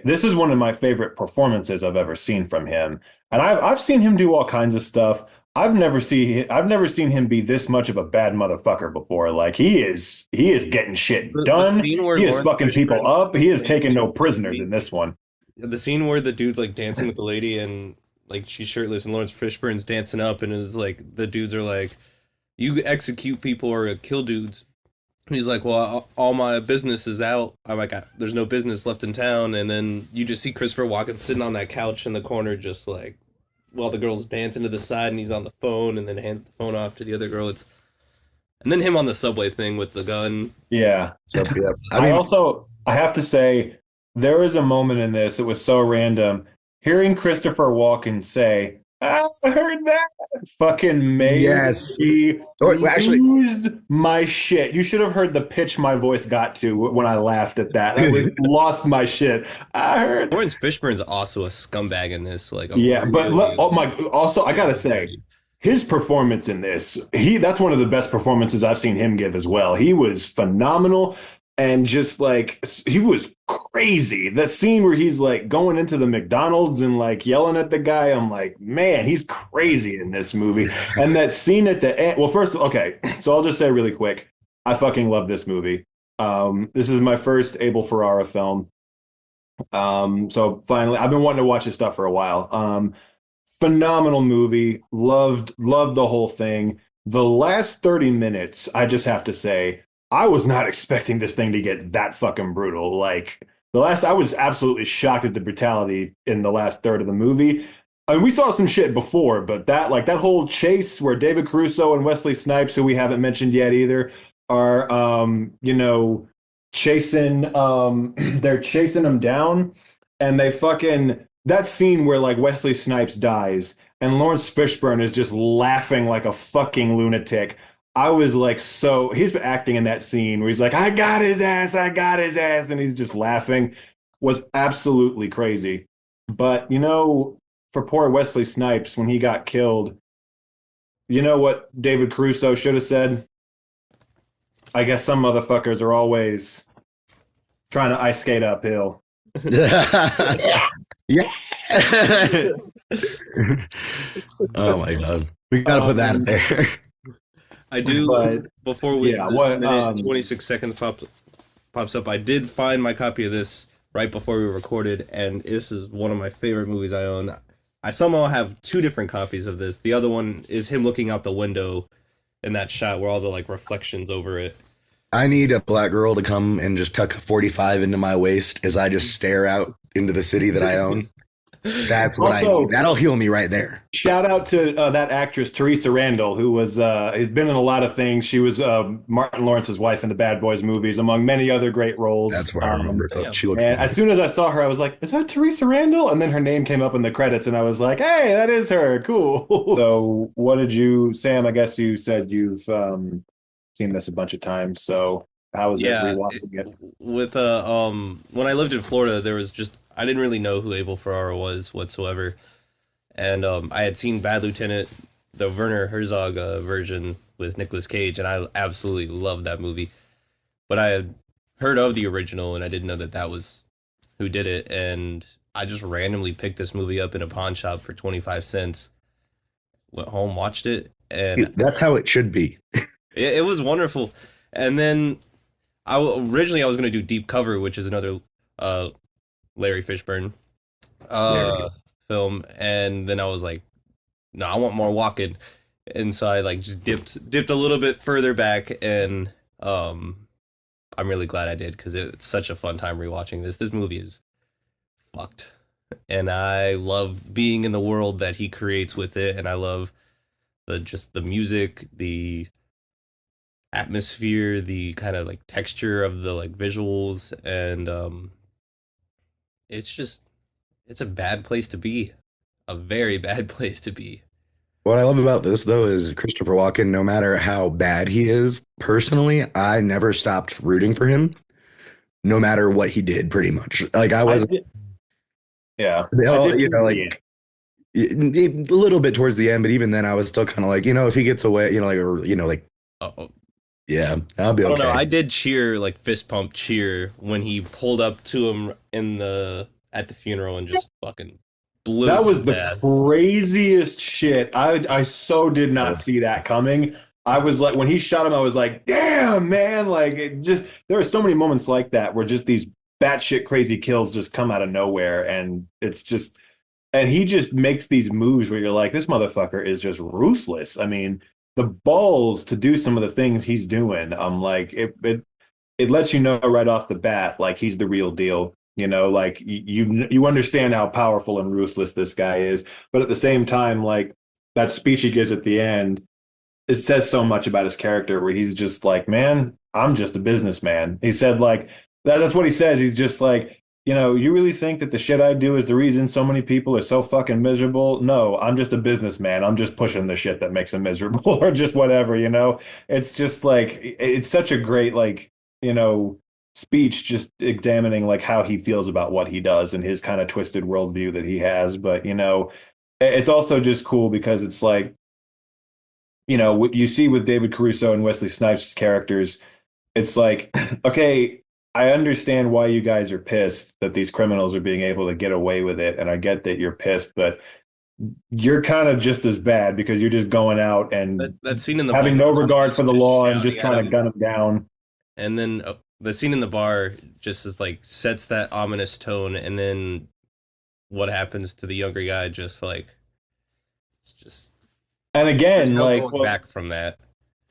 This is one of my favorite performances I've ever seen from him, and I've seen him do all kinds of stuff. I've never seen him be this much of a bad motherfucker before. He is getting shit done. He is fucking people up. He is taking no prisoners in this one. The scene where the dude's dancing with the lady and she's shirtless and Lawrence Fishburne's dancing up and is the dudes are like, you execute people or kill dudes. And he's like, well, all my business is out. I'm like, there's no business left in town. And then you just see Christopher Walken sitting on that couch in the corner, just while the girl's dancing to the side and he's on the phone and then hands the phone off to the other girl. And then him on the subway thing with the gun. Yeah. So, yeah. I have to say, there was a moment in this that was so random. Hearing Christopher Walken say, I heard that, fucking made me lose my shit. You should have heard the pitch my voice got to when I laughed at that. I lost my shit. I heard. Lawrence Fishburne's also a scumbag in this. Also, I gotta say, his performance in this, that's one of the best performances I've seen him give as well. He was phenomenal. And just he was crazy. That scene where he's going into the McDonald's and yelling at the guy, I'm like, man, he's crazy in this movie. And that scene at the end, well, first, okay, so I'll just say really quick, I fucking love this movie. This is my first Abel Ferrara film. So finally, I've been wanting to watch his stuff for a while. Phenomenal movie. Loved the whole thing. The last 30 minutes, I just have to say, I was not expecting this thing to get that fucking brutal. I was absolutely shocked at the brutality in the last third of the movie. I mean, we saw some shit before, but that whole chase where David Caruso and Wesley Snipes, who we haven't mentioned yet either, are, chasing, they're chasing him down, and that scene where Wesley Snipes dies and Lawrence Fishburne is just laughing like a fucking lunatic. I was he's been acting in that scene where he's like, I got his ass, and he's just laughing, was absolutely crazy. But, for poor Wesley Snipes, when he got killed, you know what David Caruso should have said? I guess some motherfuckers are always trying to ice skate uphill. Yeah. Oh my God. We got to put that in there. I do, before we 26 seconds pops up, I did find my copy of this right before we recorded, and this is one of my favorite movies I own. I somehow have two different copies of this. The other one is him looking out the window in that shot where all the reflections over it. I need a black girl to come and just tuck a 45 into my waist as I just stare out into the city that I own. That's what I need. That'll heal me right there. Shout out to that actress Teresa Randall, who has been in a lot of things. She was Martin Lawrence's wife in the Bad Boys movies, among many other great roles. That's what I remember. She looks. And as soon as I saw her, I was like, "Is that Teresa Randall?" And then her name came up in the credits, and I was like, "Hey, that is her. Cool." So, what did you, Sam? I guess you said you've seen this a bunch of times. So, how was it rewatching it? With when I lived in Florida, there was just I didn't really know who Abel Ferrara was whatsoever, and I had seen Bad Lieutenant, the Werner Herzog version with Nicolas Cage, and I absolutely loved that movie. But I had heard of the original, and I didn't know that was who did it, and I just randomly picked this movie up in a pawn shop for 25 cents. Went home, watched it, and that's how it should be. it was wonderful. And then originally I was going to do Deep Cover, which is another Larry Fishburne film, and then I was like, no, I want more Walken, and so I like just dipped a little bit further back, and I'm really glad I did, because it's such a fun time rewatching this. This movie is fucked, and I love being in the world that he creates with it, and I love the music, the atmosphere, the kind of like texture of the like visuals, and it's a bad place to be, a very bad place to be. What I love about this, though, is Christopher Walken, no matter how bad he is, personally, I never stopped rooting for him, no matter what he did, pretty much. Like, I was, yeah, you know, like, a little bit towards the end, but even then, I was still kind of like, you know, if he gets away, you know, like, or, you know, like, yeah, I'll be okay. I don't know, I did cheer, like, fist pump cheer when he pulled up to him at the funeral and just fucking blew. That was the craziest shit. I so did not see that coming. I was like, when he shot him, I was like, damn, man. Like, there are so many moments like that where just these batshit crazy kills just come out of nowhere. And and he just makes these moves where you're like, this motherfucker is just ruthless. I mean, the balls to do some of the things he's doing. I'm like, it lets you know right off the bat, like, he's the real deal. You know, like, you understand how powerful and ruthless this guy is, but at the same time, like, that speech he gives at the end, it says so much about his character, where he's just like, man, I'm just a businessman. He said, like, that's what he says. He's just like, you know, you really think that the shit I do is the reason so many people are so fucking miserable? No, I'm just a businessman. I'm just pushing the shit that makes them miserable, or just whatever, you know? It's just like, it's such a great, like, you know, speech, just examining like how he feels about what he does and his kind of twisted worldview that he has. But, you know, it's also just cool because it's like, you know, what you see with David Caruso and Wesley Snipes' characters, it's like, okay, I understand why you guys are pissed that these criminals are being able to get away with it, and I get that you're pissed, but you're kind of just as bad, because you're just going out and that scene in the having bar, no regard for the law and just trying to gun them down. And then the scene in the bar just is like sets that ominous tone, and then what happens to the younger guy, just like, it's just, and again, like, going back from that.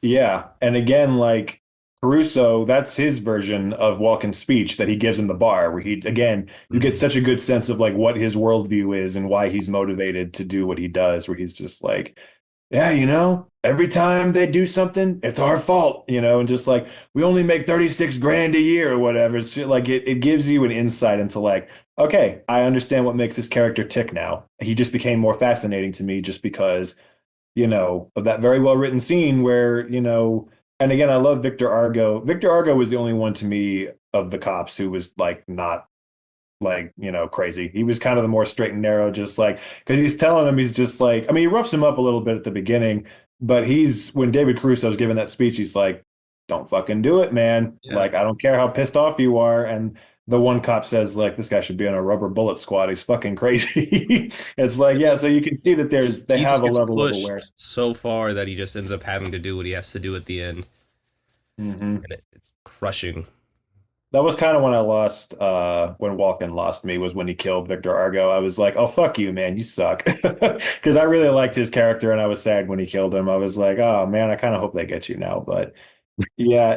Yeah. And again, like, Caruso, that's his version of Walken's speech that he gives in the bar, where you get such a good sense of like what his worldview is and why he's motivated to do what he does, where he's just like, yeah, you know, every time they do something, it's our fault, you know, and just like, we only make 36 grand a year or whatever. It's just like, it gives you an insight into like, okay, I understand what makes this character tick now. He just became more fascinating to me just because, you know, of that very well written scene where, you know, and again, I love Victor Argo. Victor Argo was the only one to me of the cops who was like not like, you know, crazy. He was kind of the more straight and narrow, just like, because he's telling him, he's just like, I mean, he roughs him up a little bit at the beginning, but when David Caruso's giving that speech, he's like, don't fucking do it, man. Yeah. Like, I don't care how pissed off you are. And the one cop says, like, this guy should be on a rubber bullet squad. He's fucking crazy. It's like, yeah, so you can see that they have a level of awareness so far that he just ends up having to do what he has to do at the end. Mm-hmm. And it's crushing. That was kind of when I lost, when Walken lost me, was when he killed Victor Argo. I was like, oh, fuck you, man, you suck. Because I really liked his character, and I was sad when he killed him. I was like, oh, man, I kind of hope they get you now. But Yeah,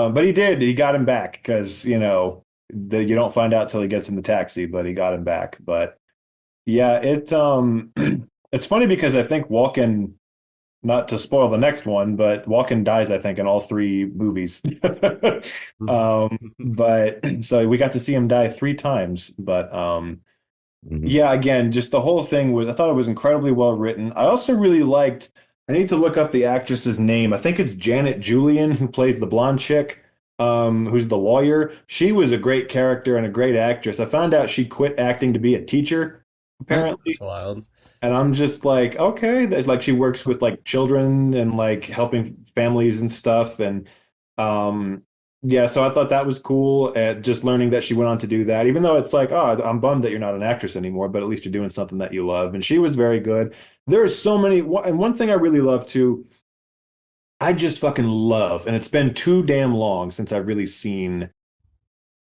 but he got him back because, you don't find out till he gets in the taxi, but he got him back. But yeah, it's funny because I think Walken, not to spoil the next one, but Walken dies, I think, in all three movies. But so we got to see him die three times. But yeah, again, just the whole thing I thought it was incredibly well written. I also really liked, I need to look up the actress's name. I think it's Janet Julian, who plays the blonde chick, who's the lawyer. She was a great character and a great actress. I found out she quit acting to be a teacher, apparently. That's wild. And I'm just like, okay, like she works with like children and like helping families and stuff. And yeah, so I thought that was cool. Just learning that she went on to do that, even though it's like, oh, I'm bummed that you're not an actress anymore, but at least you're doing something that you love. And she was very good. There are so many, and one thing I really love too, I just fucking love, and it's been too damn long since I've really seen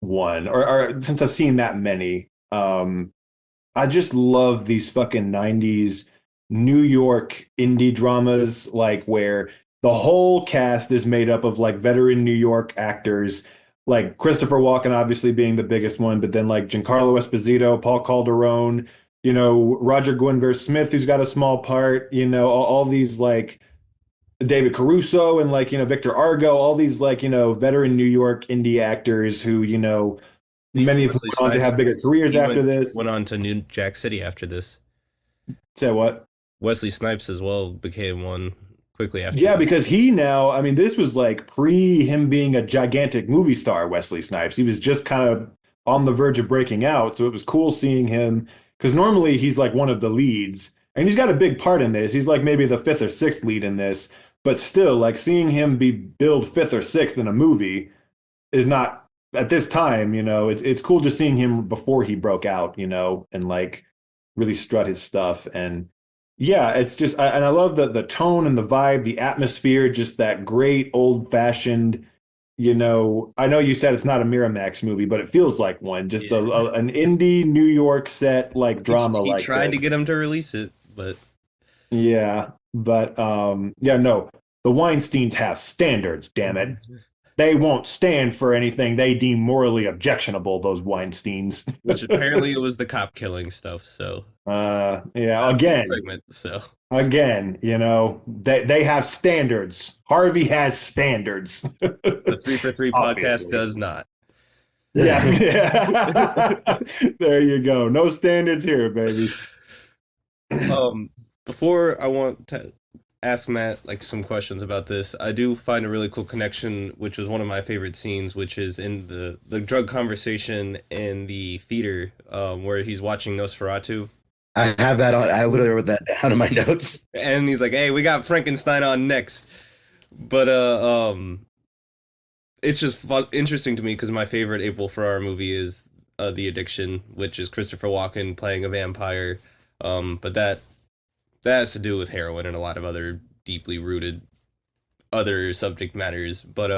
one, or since I've seen that many. I just love these fucking 90s New York indie dramas, like where the whole cast is made up of like veteran New York actors, like Christopher Walken obviously being the biggest one, but then like Giancarlo Esposito, Paul Calderone, Roger Guenveur Smith, who's got a small part, all these like David Caruso and like, Victor Argo, all these like, veteran New York indie actors who, many of them went on to have bigger careers after this. Went on to New Jack City after this. Say what? Wesley Snipes as well became one quickly after. Yeah, because he now, I mean, this was like pre him being a gigantic movie star, Wesley Snipes. He was just kind of on the verge of breaking out. So it was cool seeing him, because normally he's like one of the leads, and he's got a big part in this. He's like maybe the fifth or sixth lead in this, but still, like seeing him be billed fifth or sixth in a movie is not, at this time, it's cool just seeing him before he broke out, and like really strut his stuff. And yeah, it's just, and I love the tone and the vibe, the atmosphere, just that great old fashioned, I know you said it's not a Miramax movie, but it feels like one, just an indie New York set, like drama. He like tried this. to get him to release it, but yeah, but yeah, no, the Weinsteins have standards, damn it. They won't stand for anything they deem morally objectionable, those Weinsteins. Which apparently it was the cop killing stuff, so. Yeah, again. Segment, so. Again, they have standards. Harvey has standards. The 3 for 3 podcast does not. Yeah. There you go. No standards here, baby. Before I want to ask Matt like some questions about this, I do find a really cool connection, which was one of my favorite scenes, which is in the drug conversation in the theater, where he's watching Nosferatu. I have that on. I literally wrote that down in my notes. And he's like, "Hey, we got Frankenstein on next." But it's just interesting to me because my favorite April Ferrara movie is The Addiction, which is Christopher Walken playing a vampire. But that has to do with heroin and a lot of other deeply rooted other subject matters. But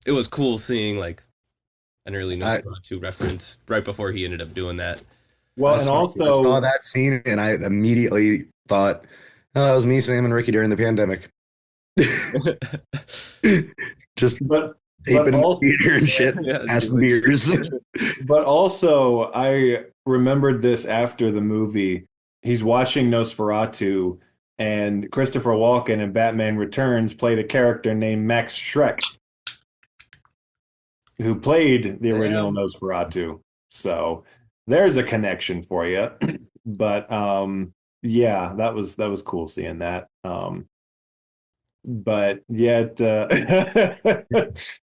it was cool seeing like an early Nosferatu reference right before he ended up doing that. Well, I saw that scene and I immediately thought, oh, that was me, Sam, and Ricky during the pandemic. Just aping in the theater and shit, asking beers. But also, I remembered this after the movie. He's watching Nosferatu, and Christopher Walken in Batman Returns played a character named Max Schreck, who played the original Nosferatu. So there's a connection for you. But yeah, that was cool seeing that. But yet,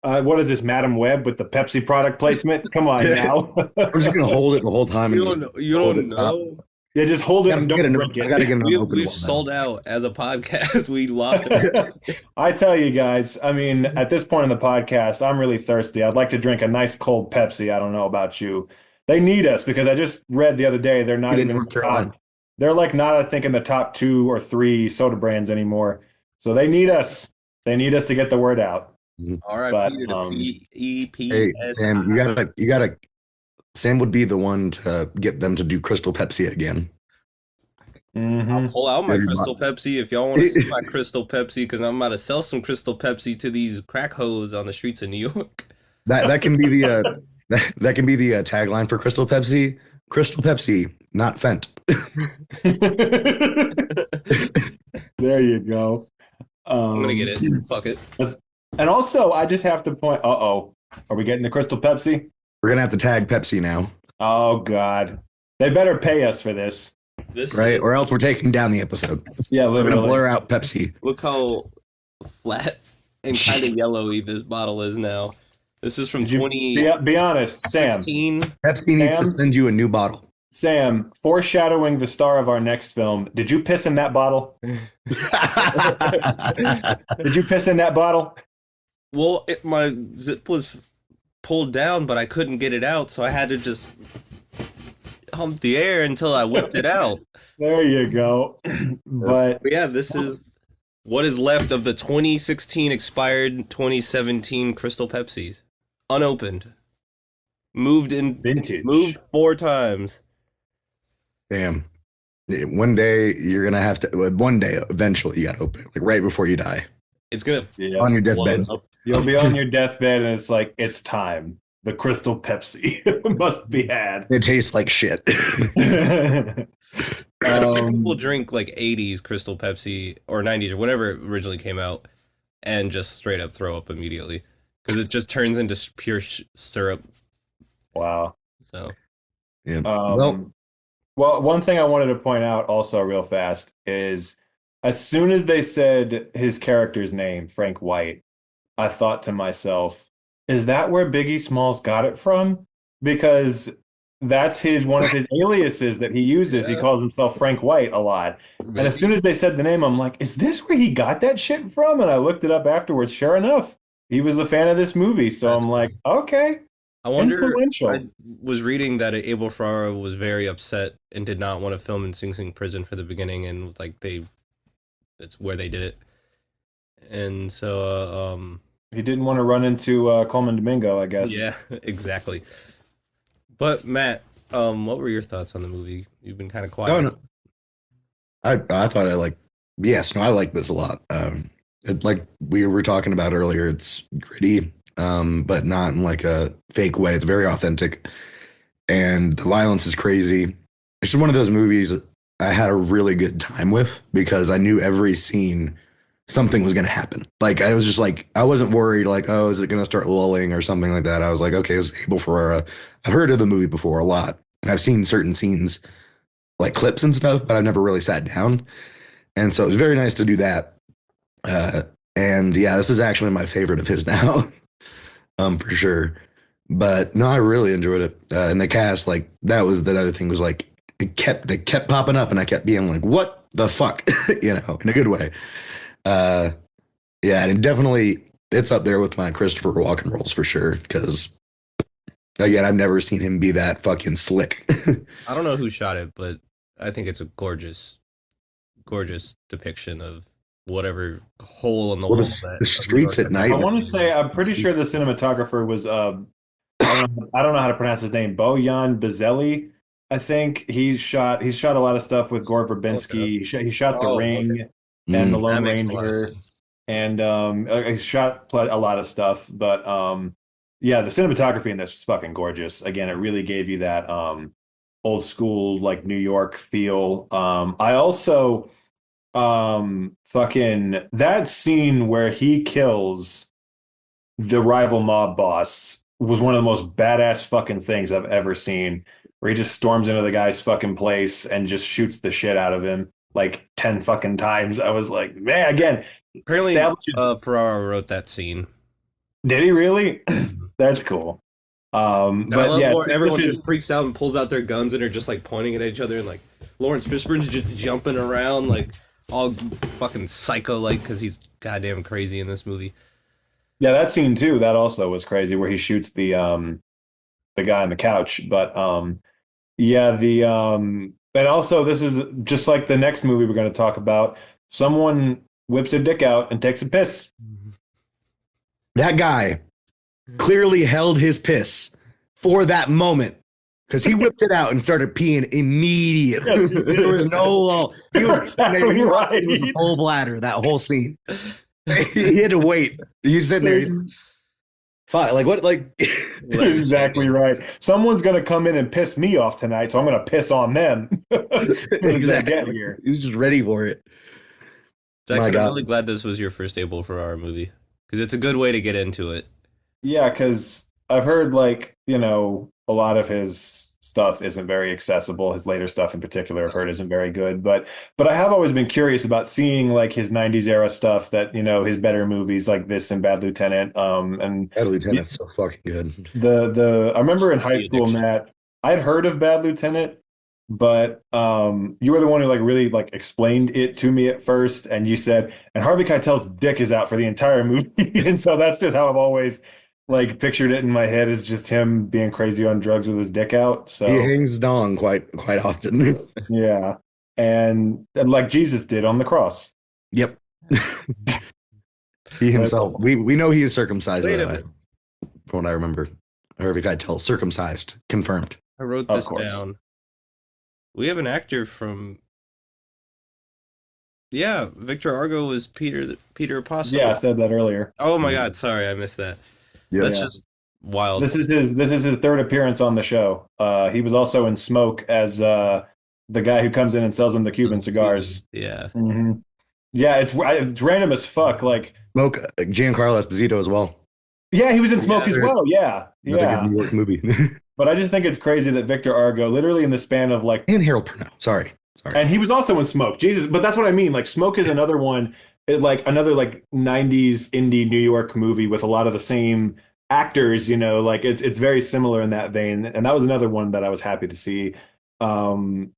what is this, Madam Web with the Pepsi product placement? Come on now. I'm just gonna hold it the whole time. You don't know. Yeah, just hold it and don't drink it. I gotta get an open We've one sold out as a podcast. We lost it. I tell you guys, I mean, at this point in the podcast, I'm really thirsty. I'd like to drink a nice cold Pepsi. I don't know about you. They need us because I just read the other day they're not even in the top. They're like not, I think, in the top 2 or 3 soda brands anymore. So they need us. They need us to get the word out. All right, Hey, Sam, you gotta. Sam would be the one to get them to do Crystal Pepsi again. I'll pull out my Good Crystal Pepsi if y'all want to see my Crystal Pepsi, because I'm about to sell some Crystal Pepsi to these crack hoes on the streets of New York. That can be the that can be the tagline for Crystal Pepsi. Crystal Pepsi, not Fent. There you go. I'm gonna get it. Fuck it. And also, I just have to point. Are we getting the Crystal Pepsi? We're gonna have to tag Pepsi now. Oh God, they better pay us for this. Right, or else we're taking down the episode. Yeah, we're literally. gonna blur out Pepsi. Look how flat and kind of yellowy this bottle is now. This is from 20. Be honest, Sam. Pepsi needs to send you a new bottle. Sam, foreshadowing the star of our next film, did you piss in that bottle? Did you piss in that bottle? Well, my zip was pulled down, but I couldn't get it out, so I had to just hump the air until I whipped it out. There you go. But yeah, this is what is left of the 2016 expired 2017 Crystal Pepsis. Unopened. Moved 4 times. Damn. One day you're gonna have to. One day, eventually, you gotta open it, like right before you die. It's gonna on your deathbed. You'll be on your deathbed, and it's like it's time. The Crystal Pepsi must be had. It tastes like shit. People drink like 80s Crystal Pepsi or 90s or whatever it originally came out, and just straight up throw up immediately because it just turns into pure syrup. Wow. So, yeah. Well, one thing I wanted to point out also real fast is as soon as they said his character's name, Frank White, I thought to myself, is that where Biggie Smalls got it from? Because that's one of his aliases that he uses. He calls himself Frank White a lot. And as soon as they said the name, I'm like, is this where he got that shit from? And I looked it up afterwards. Sure enough, he was a fan of this movie. So I'm like, okay. I wonder. Influential. I was reading that Abel Ferrara was very upset and did not want to film in Sing Sing prison for the beginning, and like that's where they did it. And so he didn't want to run into Coleman Domingo, I guess. Yeah, exactly. But Matt, what were your thoughts on the movie? You've been kind of quiet. Oh, no. I thought I like this a lot. Like we were talking about earlier, it's gritty, but not in like a fake way. It's very authentic, and the violence is crazy. It's just one of those movies I had a really good time with because I knew every scene something was going to happen. Like I was just like, I wasn't worried like, oh, is it going to start lulling or something like that? I was like, okay, it's Abel Ferrara. I've heard of the movie before a lot. I've seen certain scenes like clips and stuff, but I've never really sat down. And so it was very nice to do that. And yeah, this is actually my favorite of his now, for sure. But no, I really enjoyed it. And the cast, like that was the other thing was like, they kept popping up and I kept being like, what the fuck, in a good way. Yeah, and definitely it's up there with my Christopher Walken roles for sure. Because again, I've never seen him be that fucking slick. I don't know who shot it, but I think it's a gorgeous depiction of whatever hole in the wall. The streets at night. I want to say I'm pretty sure the cinematographer was I don't know how to pronounce his name. Bojan Bizelli. I think he's shot a lot of stuff with Gore Verbinski. Okay. He shot The Ring and The Lone Ranger, and he shot a lot of stuff. But yeah, the cinematography in this was fucking gorgeous. Again, it really gave you that old school like New York feel. I also fucking that scene where he kills the rival mob boss was one of the most badass fucking things I've ever seen. Where he just storms into the guy's fucking place and just shoots the shit out of him like 10 fucking times. I was like, man, again. Apparently, Ferrara wrote that scene. Did he really? That's cool. But yeah, everyone just freaks out and pulls out their guns and are just like pointing at each other, and like Lawrence Fishburne's just jumping around like all fucking psycho like because he's goddamn crazy in this movie. Yeah, that scene too. That also was crazy where he shoots the guy on the couch. But yeah, and also this is just like the next movie we're going to talk about. Someone whips their dick out and takes a piss. That guy clearly held his piss for that moment because he whipped it out and started peeing immediately. Yes, he did. There was no lull. He was Exactly right. with a full bladder that whole scene. He had to wait. He's sitting there. Fuck, like what? Like Exactly right. Someone's gonna come in and piss me off tonight, so I'm gonna piss on them. Get here. He was just ready for it. Jackson, I'm really glad this was your first Abel Ferrara movie because it's a good way to get into it. Yeah, because I've heard like a lot of his stuff isn't very accessible. His later stuff in particular, I've heard isn't very good. But I have always been curious about seeing like his '90s era stuff that his better movies like this and Bad Lieutenant. And Bad Lieutenant's so fucking good. I remember in high school, Matt, I'd heard of Bad Lieutenant, but you were the one who like really like explained it to me at first, and you said, and Harvey Keitel's dick is out for the entire movie, and so that's just how I've always like pictured it in my head, is just him being crazy on drugs with his dick out. So he hangs dong quite often. Yeah, and like Jesus did on the cross. Yep. He himself. We know he is circumcised. From what I remember, Harvey Keitel circumcised, confirmed. I wrote this down. We have an actor from. Yeah, Victor Argo was Peter Apostle. Yeah, I said that earlier. Oh my God, sorry, I missed that. Yeah. That's just wild. This is his third appearance on the show. He was also in Smoke as the guy who comes in and sells him the Cuban cigars. Yeah. Mm-hmm. Yeah, it's random as fuck. Like Smoke, Giancarlo Esposito as well. Yeah, he was in Smoke as well. Yeah, another good New York movie. But I just think it's crazy that Victor Argo, literally in the span of like, and Harold Perrineau. Sorry. And he was also in Smoke. Jesus, but that's what I mean. Like Smoke is another one, another like '90s indie New York movie with a lot of the same actors. Like it's very similar in that vein. And that was another one that I was happy to see in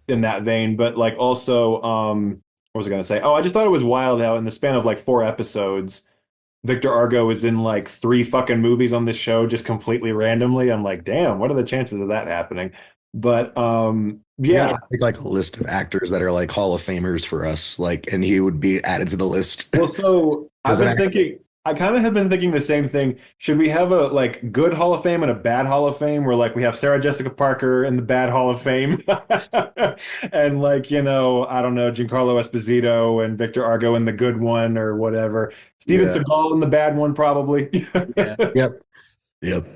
that vein. But like also, what was I going to say? Oh, I just thought it was wild how in the span of like 4 episodes, Victor Argo is in like 3 fucking movies on this show just completely randomly. I'm like, damn, what are the chances of that happening? But yeah, I think like a list of actors that are like Hall of Famers for us, like, and he would be added to the list. Well, so I kind of have been thinking the same thing. Should we have a like good Hall of Fame and a bad Hall of Fame, where like we have Sarah Jessica Parker in the bad Hall of Fame, and like I don't know, Giancarlo Esposito and Victor Argo in the good one or whatever. Steven Seagal in the bad one, probably. Yep.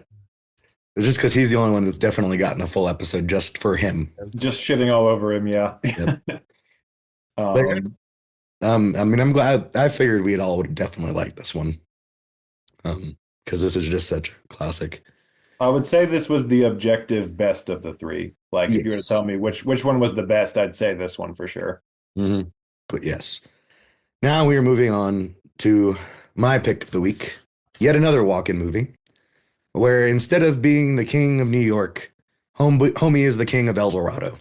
Just because he's the only one that's definitely gotten a full episode just for him. Just shitting all over him, yeah. Yep. I mean, I'm glad. I figured we'd all would definitely like this one, because this is just such a classic. I would say this was the objective best of the 3. Like, if you were to tell me which one was the best, I'd say this one for sure. Mm-hmm. But yes. Now we are moving on to my pick of the week. Yet another walk-in movie, where instead of being the king of New York, homie is the king of El Dorado.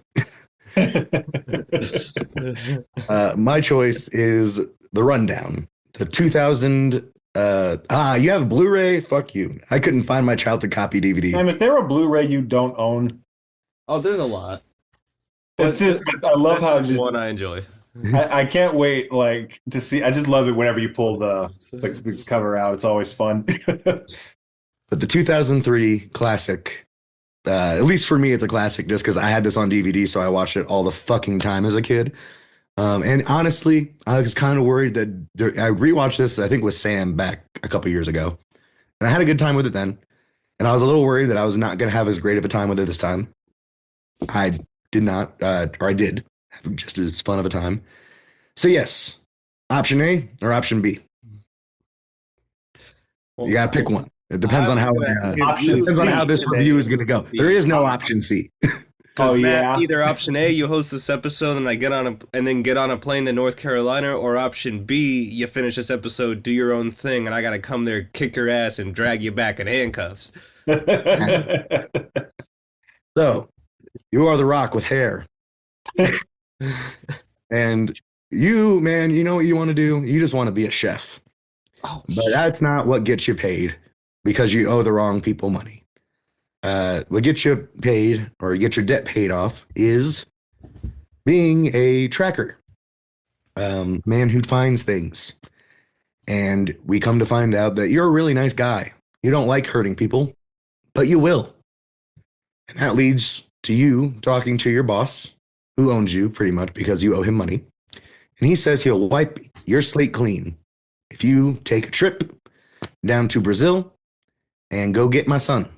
My choice is The Rundown, the 2000. You have Blu-ray? Fuck you! I couldn't find my childhood copy DVD. Sam, is there a Blu-ray you don't own? Oh, there's a lot. It's just I love how this is one I enjoy. I can't wait like to see. I just love it whenever you pull the cover out. It's always fun. But the 2003 classic. At least for me, it's a classic just because I had this on DVD, so I watched it all the fucking time as a kid. And honestly, I was kind of worried that I rewatched this, I think, with Sam back a couple years ago. And I had a good time with it then. And I was a little worried that I was not going to have as great of a time with it this time. I did not, or I did have just as fun of a time. So yes, option A or option B. You got to pick one. It depends on how this review is going to go. There is no option C. Because Matt, either option A, you host this episode and I get on a plane to North Carolina, or option B, you finish this episode, do your own thing, and I got to come there, kick your ass, and drag you back in handcuffs. So, you are the Rock with hair. And you, man, you know what you want to do? You just want to be a chef. Oh, but that's not what gets you paid, because you owe the wrong people money. What gets you paid or get your debt paid off is being a tracker, man who finds things. And we come to find out that you're a really nice guy. You don't like hurting people, but you will. And that leads to you talking to your boss, who owns you pretty much because you owe him money. And he says he'll wipe your slate clean if you take a trip down to Brazil and go get my son.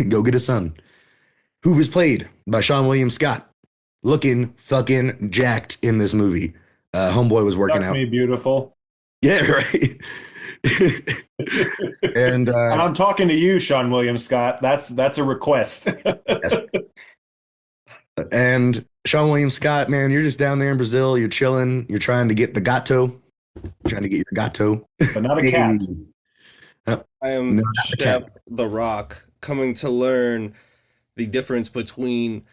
Go get his son, who was played by Sean William Scott, looking fucking jacked in this movie. Homeboy was working out. Me beautiful. Yeah, right. And I'm talking to you, Sean William Scott. That's a request. Yes. And Sean William Scott, man, you're just down there in Brazil. You're chilling. You're trying to get the gato. You're trying to get your gato. But not a cat. I am Chef the Rock, coming to learn the difference between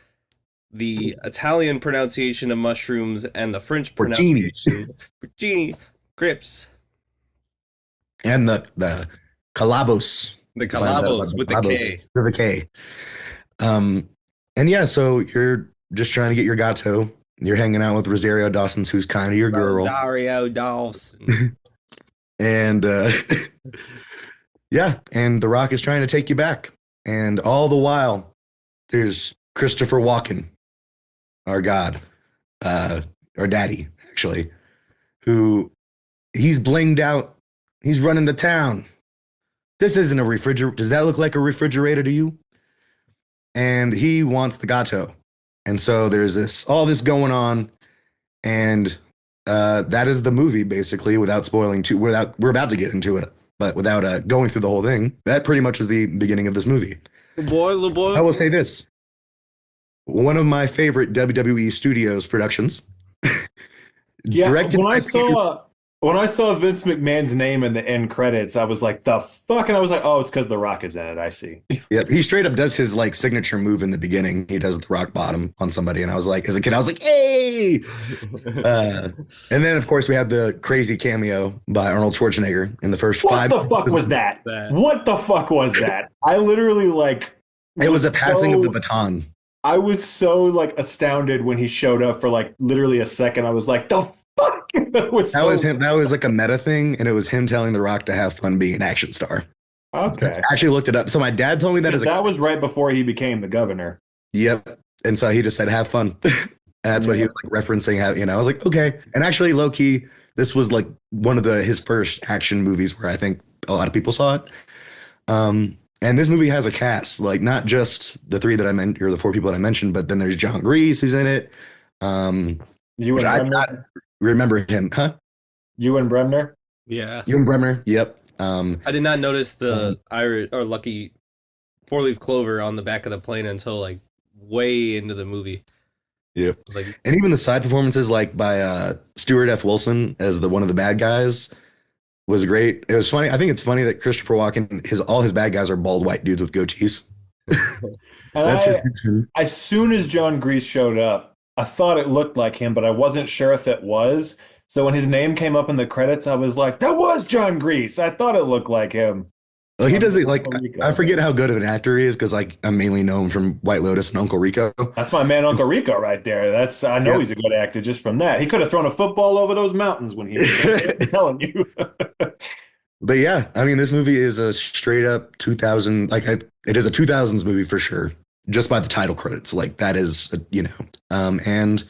the Italian pronunciation of mushrooms and the French pronunciation. Porcini. Grips. And the calabos. The calabos with the K. With a K. And yeah, so you're just trying to get your gato. You're hanging out with Rosario Dawson, who's kind of your girl. Rosario Dawson. And yeah, and The Rock is trying to take you back. And all the while, there's Christopher Walken, our God, our daddy, actually, who he's blinged out. He's running the town. This isn't a refrigerator. Does that look like a refrigerator to you? And he wants the gato. And so there's all this going on. And that is the movie, basically, without spoiling we're about to get into it, but without going through the whole thing. That pretty much is the beginning of this movie. Little boy. I will say this. One of my favorite WWE Studios productions. Yeah, when I saw Vince McMahon's name in the end credits, I was like, the fuck? And I was like, oh, it's because The Rock is in it. I see. Yeah, he straight up does his like signature move in the beginning. He does the rock bottom on somebody. And I was like, as a kid, I was like, hey! And then, of course, we had the crazy cameo by Arnold Schwarzenegger in the first five. What the fuck was that? What the fuck was that? I literally like... It was a passing of the baton. I was so like astounded when he showed up for like literally a second. I was like, the fuck? That was him. That was like a meta thing, and it was him telling The Rock to have fun being an action star. Okay. I actually looked it up. So my dad told me that that was right before he became the governor. Yep. And so he just said, have fun. And that's what he was like referencing. I was like, okay. And actually, low key, this was like one of his first action movies where I think a lot of people saw it. And this movie has a cast, like not just the three that I meant, or the four people that I mentioned, but then there's John Grease who's in it. Ewan Bremner? Remember him, huh? Ewan Bremner? Yeah. Ewan Bremner, yep. I did not notice the Irish or Lucky four-leaf clover on the back of the plane until like way into the movie. Yep. And even the side performances, like by Stuart F. Wilson as one of the bad guys, was great. It was funny. I think it's funny that Christopher Walken, all his bad guys are bald white dudes with goatees. As soon as John Grease showed up, I thought it looked like him, but I wasn't sure if it was. So when his name came up in the credits, I was like, that was John Grease. I thought it looked like him. Well, he does it like, I forget how good of an actor he is, because like I mainly know him from White Lotus and Uncle Rico. That's my man, Uncle Rico, right there. I know he's a good actor just from that. He could have thrown a football over those mountains when he was I'm telling you. But yeah, I mean, this movie is a straight up 2000, it is a 2000s movie for sure. Just by the title credits, like that is, and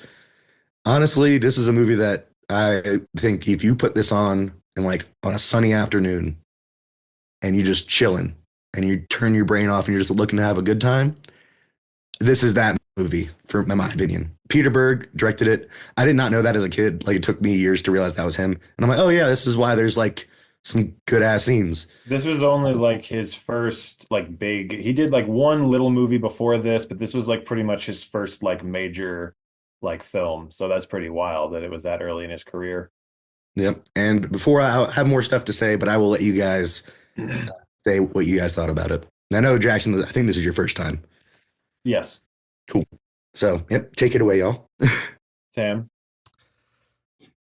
honestly, this is a movie that I think if you put this on and like on a sunny afternoon and you just chilling and you turn your brain off and you're just looking to have a good time, this is that movie, in my opinion. Peter Berg directed it. I did not know that as a kid. Like it took me years to realize that was him. And I'm like, oh yeah, this is why there's like some good ass scenes. This was only like his first like big. He did like one little movie before this, but this was like pretty much his first like major like film. So that's pretty wild that it was that early in his career. Yep. And before I have more stuff to say, but I will let you guys say what you guys thought about it. And I know Jackson, I think this is your first time. Yes. Cool. So, yep, take it away, y'all. Sam.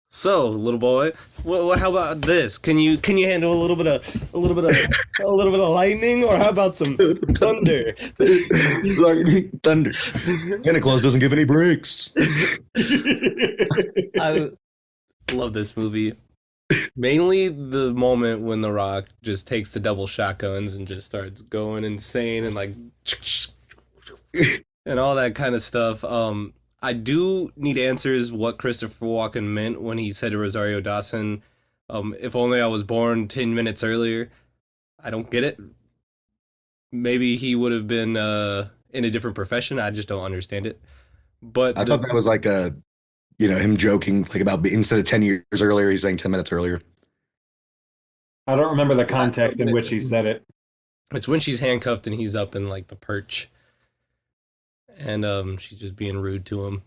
So, little boy, how about this? Can you handle a little bit of lightning, or how about some thunder? Thunder. Santa Claus doesn't give any breaks. I love this movie. Mainly the moment when The Rock just takes the double shotguns and just starts going insane and like and all that kind of stuff. I do need answers what Christopher Walken meant when he said to Rosario Dawson, if only I was born 10 minutes earlier. I don't get it. Maybe he would have been in a different profession. I just don't understand it. But I thought that was like him joking like about instead of 10 years earlier, he's saying 10 minutes earlier. I don't remember the context in which he said it. It's when she's handcuffed and he's up in like the perch, and she's just being rude to him.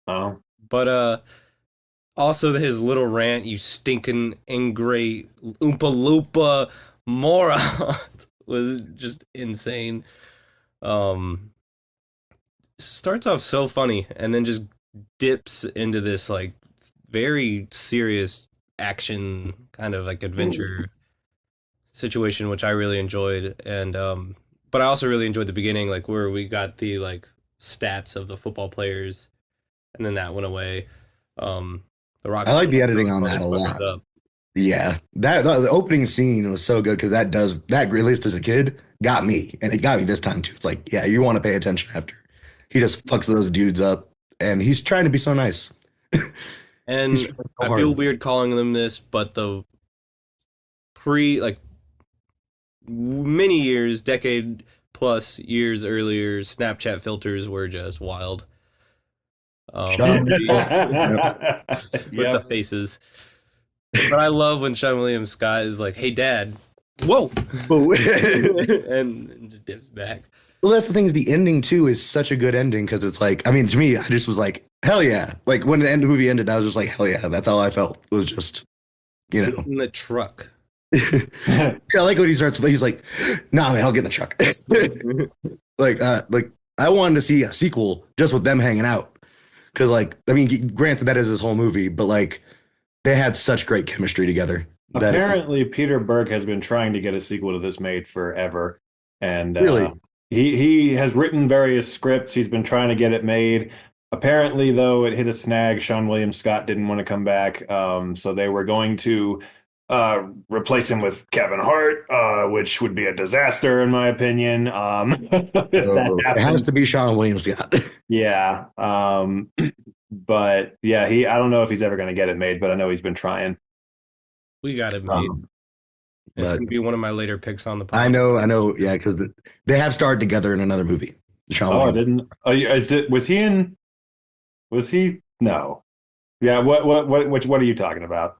Oh, but also his little rant, "You stinking ingrate Oompa Loompa moron," was just insane. Starts off so funny and then just dips into this like very serious action kind of like adventure situation, which I really enjoyed. And but I also really enjoyed the beginning, like where we got the like stats of the football players, and then that went away. The Rock. I like the editing on that a lot. Yeah, the opening scene was so good because that at least as a kid got me, and it got me this time too. It's like, yeah, you want to pay attention after he just fucks those dudes up, and he's trying to be so nice. And I feel weird calling them this, but the many years, decade plus years earlier, Snapchat filters were just wild. With the faces. But I love when Sean William Scott is like, "Hey, Dad, whoa," and just dips back. Well, that's the thing, is the ending too is such a good ending because it's like, I mean, to me, I just was like, hell yeah! Like when the movie ended, I was just like, hell yeah! That's all I felt. It was just, Get in the truck. I like when he starts. He's like, "Nah, man, I'll get in the truck." like I wanted to see a sequel just with them hanging out, because like, I mean, granted that is his whole movie, but like they had such great chemistry together. Apparently, Peter Berg has been trying to get a sequel to this made forever, and really, he has written various scripts. He's been trying to get it made. Apparently, though, it hit a snag. Sean William Scott didn't want to come back, so they were going to replace him with Kevin Hart, which would be a disaster in my opinion. It has to be Sean William Scott. Yeah. But yeah, I don't know if he's ever going to get it made, but I know he's been trying. We got it made. It's going to be one of my later picks on the podcast. I know. Yeah, because they have starred together in another movie. I didn't. Was he? No. Yeah. What are you talking about?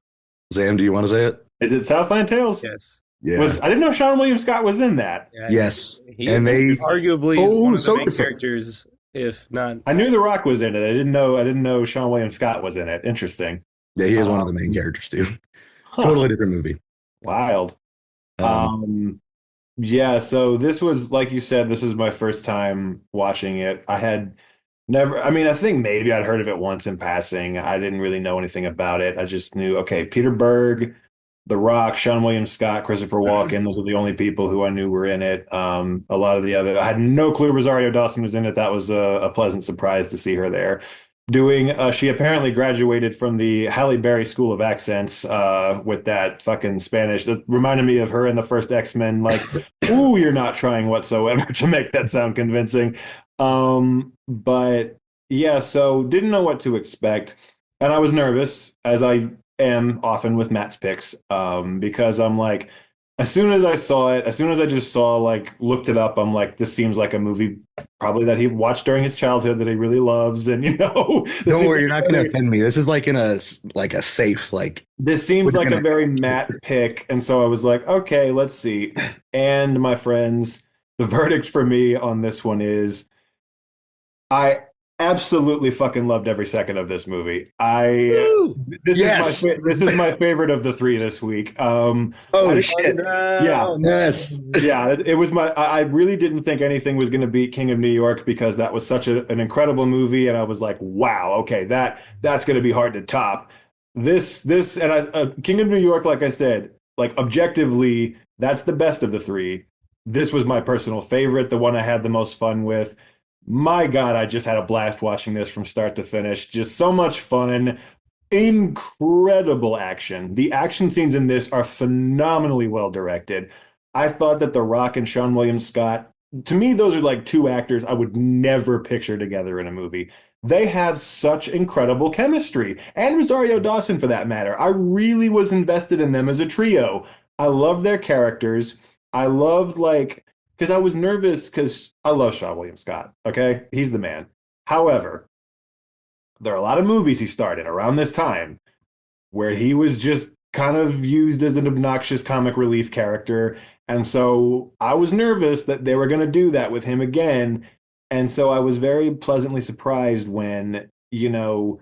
Sam, do you want to say it? Is it Southland Tales? Yes. Yeah. I didn't know Sean William Scott was in that. Yeah, yes. And they arguably one of the main characters, if not. I knew The Rock was in it. I didn't know Sean William Scott was in it. Interesting. Yeah, he is one of the main characters too. Totally different movie. Wild. Yeah, so this was, like you said, this was my first time watching it. I had never, I mean, I think maybe I'd heard of it once in passing. I didn't really know anything about it. I just knew, okay, Peter Berg, The Rock, Sean William Scott, Christopher Walken, those were the only people who I knew were in it. A lot of the other, I had no clue Rosario Dawson was in it. That was a pleasant surprise to see her there. She apparently graduated from the Halle Berry School of Accents with that fucking Spanish. That reminded me of her in the first X-Men, like, ooh, you're not trying whatsoever to make that sound convincing. But yeah, so didn't know what to expect. And I was nervous, as I am often with Matt's picks, because I'm like, as soon as I saw it, as soon as I just saw, like, looked it up, I'm like, this seems like a movie probably that he watched during his childhood that he really loves. And, you know, don't worry, you're not going to offend me. This is like in a safe, like, this seems like a very Matt pick. And so I was like, okay, let's see. And my friends, the verdict for me on this one is I absolutely fucking loved every second of this movie. This is my favorite of the three this week. Shit! Yeah, yes, yeah. It was I really didn't think anything was going to beat King of New York because that was such an incredible movie, and I was like, wow, okay, that's going to be hard to top. This and King of New York, like I said, like objectively, that's the best of the three. This was my personal favorite, the one I had the most fun with. My God, I just had a blast watching this from start to finish. Just so much fun. Incredible action. The action scenes in this are phenomenally well directed. I thought that The Rock and Sean William Scott to me, those are like two actors I would never picture together in a movie. They have such incredible chemistry. And Rosario Dawson, for that matter. I really was invested in them as a trio. I love their characters. I loved, like, because I was nervous because I love Sean William Scott. Okay? He's the man. However, there are a lot of movies he starred in around this time where he was just kind of used as an obnoxious comic relief character. And so I was nervous that they were going to do that with him again. And so I was very pleasantly surprised when, you know,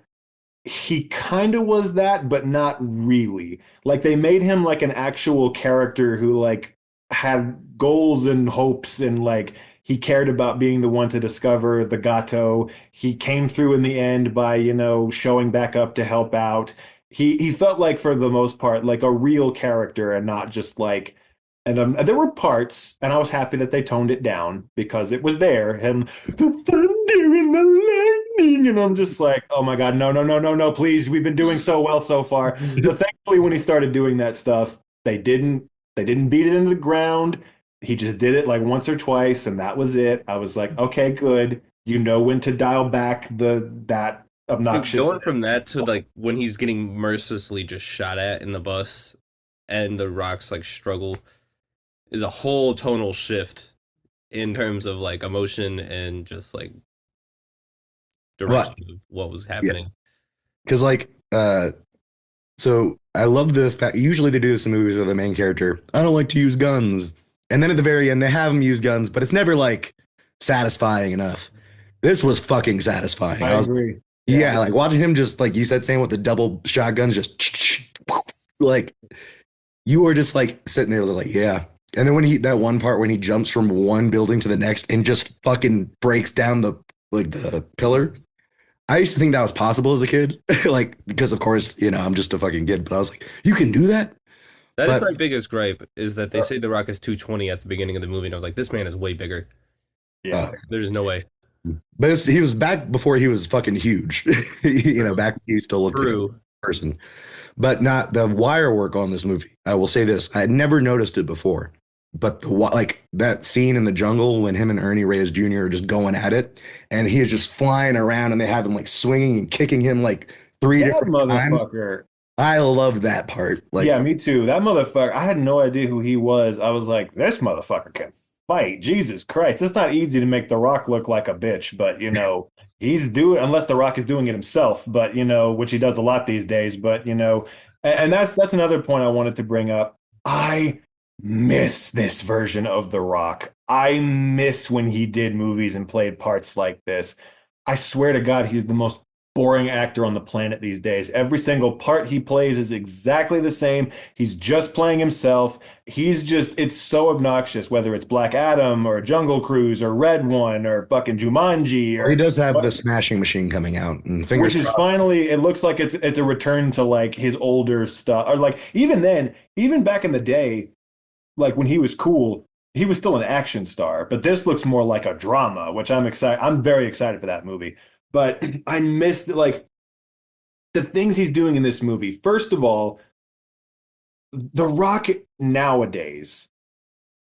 he kind of was that, but not really. Like they made him like an actual character who like had goals and hopes and like he cared about being the one to discover the gato. He came through in the end by, you know, showing back up to help out. He felt like for the most part like a real character and not just like there were parts, and I was happy that they toned it down because it was there. Him, the thunder and the lightning, and I'm just like, oh my God, no, please, we've been doing so well so far. But thankfully, when he started doing that stuff, they didn't beat it into the ground. He just did it like once or twice, and that was it. I was like, okay, good. You know when to dial back that obnoxious. Going from that to like when he's getting mercilessly just shot at in the bus, and the Rock's like struggle. Is a whole tonal shift in terms of like emotion and just like direction of what was happening. Because like, so I love the fact usually they do this in movies where the main character, I don't like to use guns, and then at the very end they have him use guns, but it's never like satisfying enough. This was fucking satisfying. I agree. Yeah, like watching him just like you said, saying with the double shotguns, just like you were just like sitting there like, yeah. And then when that one part when he jumps from one building to the next and just fucking breaks down the pillar. I used to think that was possible as a kid, like because of course, you know, I'm just a fucking kid, but I was like, you can do that? That is my biggest gripe is that they say The Rock is 220 at the beginning of the movie, and I was like, this man is way bigger. Yeah, there's no way. But he was back before he was fucking huge. You know, back when he still looked like a person. But not the wire work on this movie. I will say this: I had never noticed it before. But like that scene in the jungle when him and Ernie Reyes Jr. are just going at it, and he is just flying around, and they have him like swinging and kicking him like three different times. I love that part. Like, yeah, me too. That motherfucker. I had no idea who he was. I was like, this motherfucker can fight. Jesus Christ, it's not easy to make The Rock look like a bitch, but you know he's doing unless The Rock is doing it himself. But you know, which he does a lot these days. But you know, and that's another point I wanted to bring up. I miss this version of The Rock. I miss when he did movies and played parts like this. I swear to God, he's the most boring actor on the planet these days. Every single part he plays is exactly the same. He's just playing himself. It's so obnoxious, whether it's Black Adam or Jungle Cruise or Red One or fucking Jumanji. Or he does have the Smashing Machine coming out, and which is finally, it looks like it's a return to like his older stuff. Or like even back in the day, like when he was cool, he was still an action star, but this looks more like a drama, which I'm excited. I'm very excited for that movie. But I missed like the things he's doing in this movie. First of all, The Rock nowadays,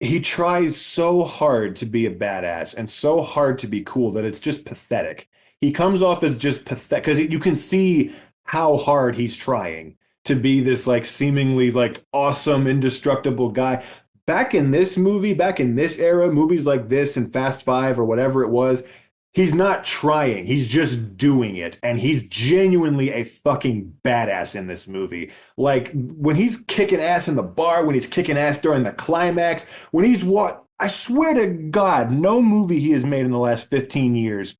he tries so hard to be a badass and so hard to be cool that it's just pathetic. He comes off as just pathetic because you can see how hard he's trying to be this like seemingly like awesome, indestructible guy. Back in this movie, back in this era, movies like this and Fast Five or whatever it was, he's not trying. He's just doing it. And he's genuinely a fucking badass in this movie. Like when he's kicking ass in the bar, when he's kicking ass during the climax, when he's I swear to God, no movie he has made in the last 15 years,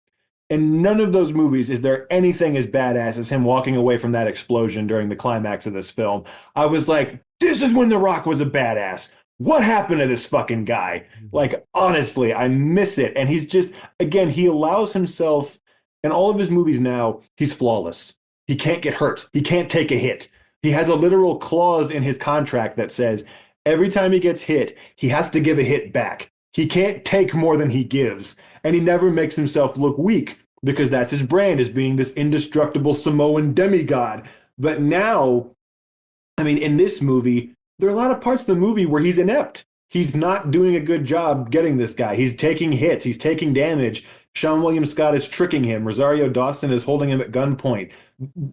in none of those movies is there anything as badass as him walking away from that explosion during the climax of this film. I was like, this is when The Rock was a badass. What happened to this fucking guy? Like, honestly, I miss it. And he's just, again, he allows himself, in all of his movies now, he's flawless. He can't get hurt. He can't take a hit. He has a literal clause in his contract that says every time he gets hit, he has to give a hit back. He can't take more than he gives. And he never makes himself look weak because that's his brand, as being this indestructible Samoan demigod. But now, I mean, in this movie, there are a lot of parts of the movie where he's inept. he's not doing a good job getting this guy. He's taking hits. He's taking damage. Sean William Scott is tricking him. Rosario Dawson is holding him at gunpoint.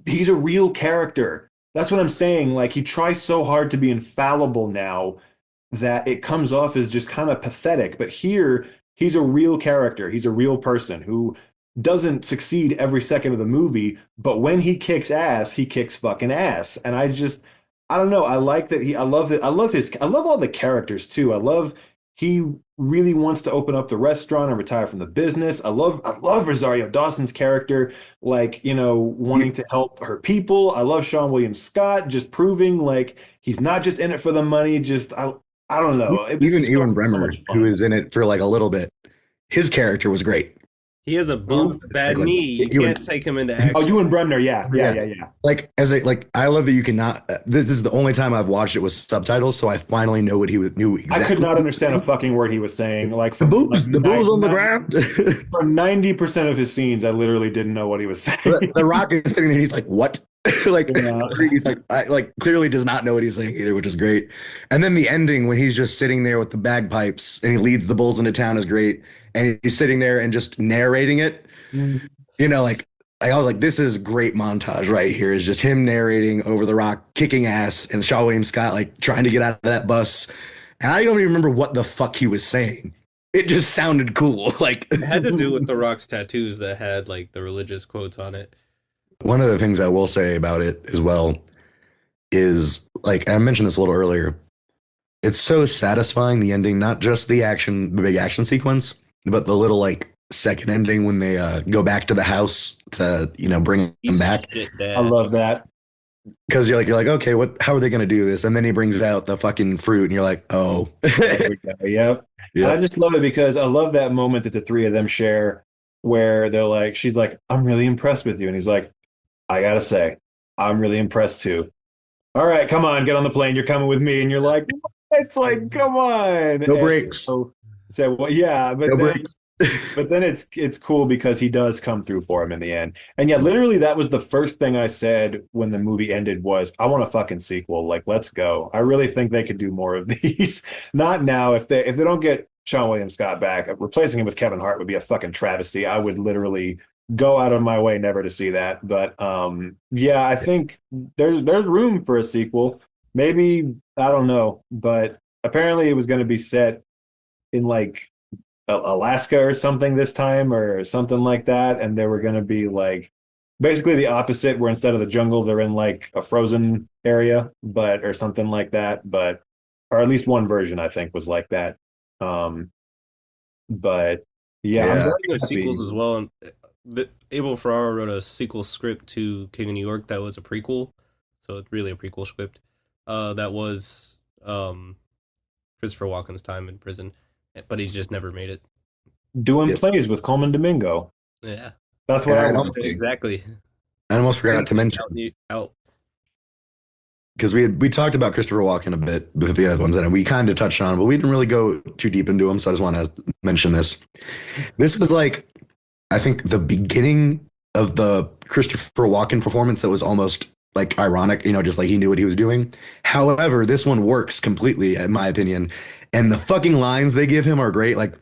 He's a real character. That's what I'm saying. Like, he tries so hard to be infallible now that it comes off as just kind of pathetic. But here, he's a real character. He's a real person who doesn't succeed every second of the movie, but when he kicks ass, he kicks fucking ass. And I don't know. I like that I love it. I love all the characters too. He really wants to open up the restaurant and retire from the business. I love Rosario Dawson's character, like, wanting to help her people. I love Sean William Scott just proving like he's not just in it for the money. I don't know. Even Ewan Bremer, who is in it for like a little bit, his character was great. He has a bad knee. You can't take him into action. Oh, Ewan Bremner, yeah. Like I love that you cannot. This is the only time I've watched it with subtitles, so I finally know what knew exactly. I could not understand a fucking word he was saying. Like the boobs on the ground. For 90% of his scenes, I literally didn't know what he was saying. The Rock is sitting there, and he's like, "What?" He's like clearly does not know what he's saying either, which is great. And then the ending when he's just sitting there with the bagpipes and he leads the bulls into town is great. And he's sitting there and just narrating it. I was like, this is great montage right here. Is just him narrating over the Rock kicking ass and Sean William Scott like trying to get out of that bus. And I don't even remember what the fuck he was saying. It just sounded cool. Like it had to do with the Rock's tattoos that had like the religious quotes on it. One of the things I will say about it as well is, like, I mentioned this a little earlier, it's so satisfying, the ending, not just the big action sequence, but the little, like, second ending when they go back to the house to, bring him back. I love that. Because you're like, okay, how are they going to do this? And then he brings out the fucking fruit and you're like, oh. Yep. I just love it because I love that moment that the three of them share where they're like, she's like, I'm really impressed with you. And he's like, I gotta say, I'm really impressed too. All right, come on, get on the plane. You're coming with me. And you're like, it's like, come on. No breaks. So well, yeah, but no then, breaks. But then it's cool because he does come through for him in the end. And yeah, literally that was the first thing I said when the movie ended was, I want a fucking sequel. Like, let's go. I really think they could do more of these. Not now. If they don't get Sean William Scott back, replacing him with Kevin Hart would be a fucking travesty. I would literally go out of my way never to see that. But yeah, I think there's room for a sequel. Maybe, I don't know, but apparently it was going to be set in like Alaska or something this time or something like that, and they were going to be like basically the opposite, where instead of the jungle they're in like a frozen area, but or something like that, but or at least one version I think was like that. But yeah. I'm sequels as well. And Abel Ferrara wrote a sequel script to King of New York that was a prequel, so it's really a prequel script. That was Christopher Walken's time in prison, but he's just never made it. Doing plays with Coleman Domingo. Yeah, that's what I want. Exactly. I almost forgot to mention because we talked about Christopher Walken a bit with the other ones, and we kind of touched on, but we didn't really go too deep into him. So I just want to mention this. This was like, I think, the beginning of the Christopher Walken performance that was almost like ironic, just like he knew what he was doing. However, this one works completely, in my opinion. And the fucking lines they give him are great. Like,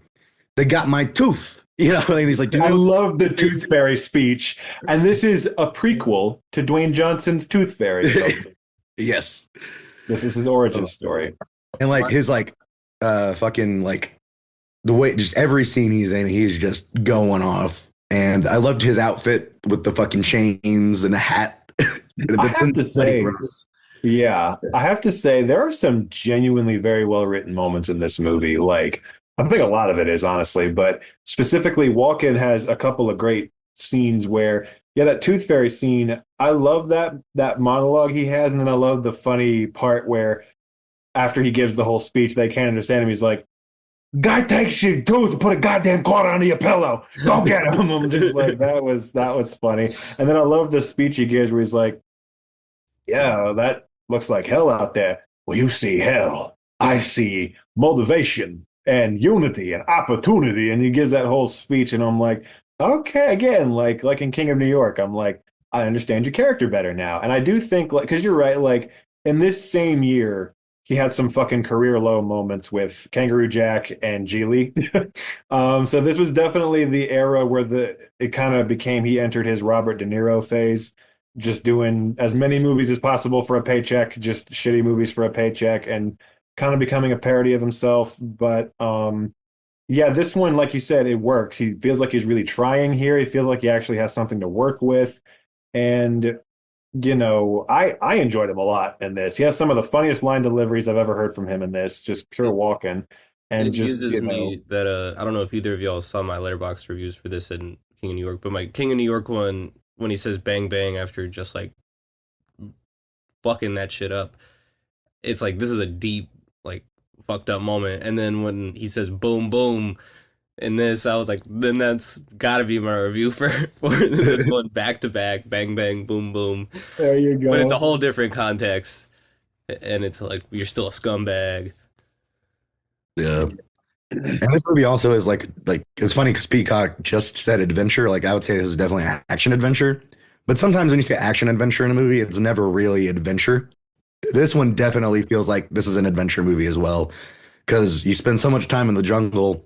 they got my tooth. Like he's like, I love the Tooth Fairy speech. And this is a prequel to Dwayne Johnson's Tooth Fairy. Yes. This is his origin story. And like his fucking like the way just every scene he's in, he's just going off. And I loved his outfit with the fucking chains and the hat. I have to say there are some genuinely very well written moments in this movie. Like, I think a lot of it is, honestly, but specifically Walken has a couple of great scenes where, that Tooth Fairy scene, I love that monologue he has, and then I love the funny part where after he gives the whole speech, they can't understand him. He's like, guy takes your tooth and put a goddamn quarter under your pillow. Go get him. I'm just like, that was funny. And then I love the speech he gives where he's like, yeah, that looks like hell out there. Well, you see hell. I see motivation and unity and opportunity. And he gives that whole speech, and I'm like, okay, again, like in King of New York, I'm like, I understand your character better now. And I do think, like, because you're right, like in this same year, he had some fucking career low moments with Kangaroo Jack and Geely. So this was definitely the era where it kind of became he entered his Robert De Niro phase, just doing as many movies as possible for a paycheck, just shitty movies for a paycheck, and kind of becoming a parody of himself. But yeah, this one, like you said, it works. He feels like he's really trying here. He feels like he actually has something to work with. And, I enjoyed him a lot in this. He has some of the funniest line deliveries I've ever heard from him in this, just pure Walken. And It just, uses me that I don't know if either of y'all saw my Letterboxd reviews for this in King of New York, but my King of New York one, when he says bang bang after just like fucking that shit up, it's like this is a deep, like, fucked up moment. And then when he says boom boom in this, I was like, then that's gotta be my review for this one, back to back, bang bang boom boom. There you go. But it's a whole different context, and it's like you're still a scumbag. Yeah. And this movie also is like it's funny because Peacock just said adventure. Like I would say this is definitely an action adventure. But sometimes when you say action adventure in a movie, it's never really adventure. This one definitely feels like this is an adventure movie as well. Because you spend so much time in the jungle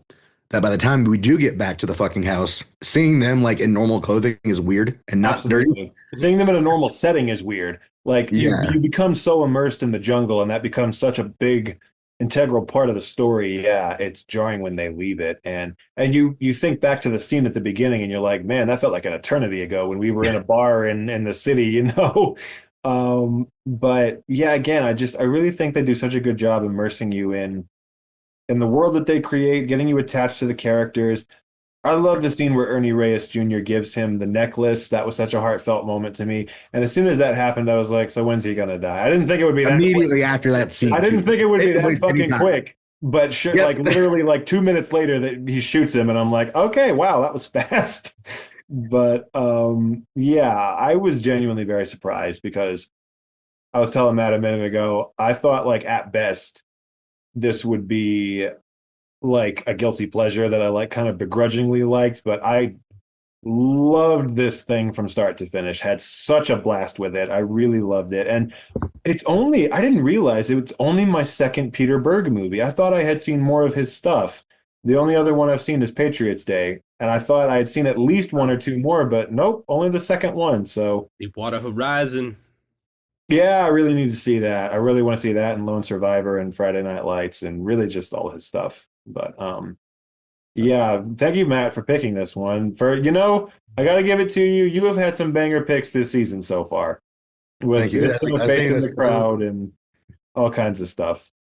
that by the time we do get back to the fucking house, seeing them like in normal clothing is weird and not dirty. Seeing them in a normal setting is weird. Like you become so immersed in the jungle, and that becomes such a big integral part of the story. Yeah, it's jarring when they leave it, and you think back to the scene at the beginning, and you're like, man, that felt like an eternity ago when we were in a bar in the city, But yeah, again, I really think they do such a good job immersing you in the world that they create, getting you attached to the characters. I love the scene where Ernie Reyes Jr. gives him the necklace. That was such a heartfelt moment to me. And as soon as that happened, I was like, so when's he going to die? I didn't think it would be that immediately quick. After that scene. I didn't think it would be that fucking quick. But like literally like 2 minutes later that he shoots him, and I'm like, okay, wow, that was fast. But yeah, I was genuinely very surprised because I was telling Matt a minute ago, I thought like at best this would be like a guilty pleasure that I like kind of begrudgingly liked, but I loved this thing from start to finish. Had such a blast with it. I really loved it. And I didn't realize it was only my second Peter Berg movie. I thought I had seen more of his stuff. The only other one I've seen is Patriots Day. And I thought I had seen at least one or two more, but nope, only the second one. So Deepwater Horizon. Yeah, I really need to see that. I really want to see that and Lone Survivor and Friday Night Lights and really just all his stuff. But yeah, thank you, Matt, for picking this one. I got to give it to you. You have had some banger picks this season so far. With Faith in the Crowd and all kinds of stuff.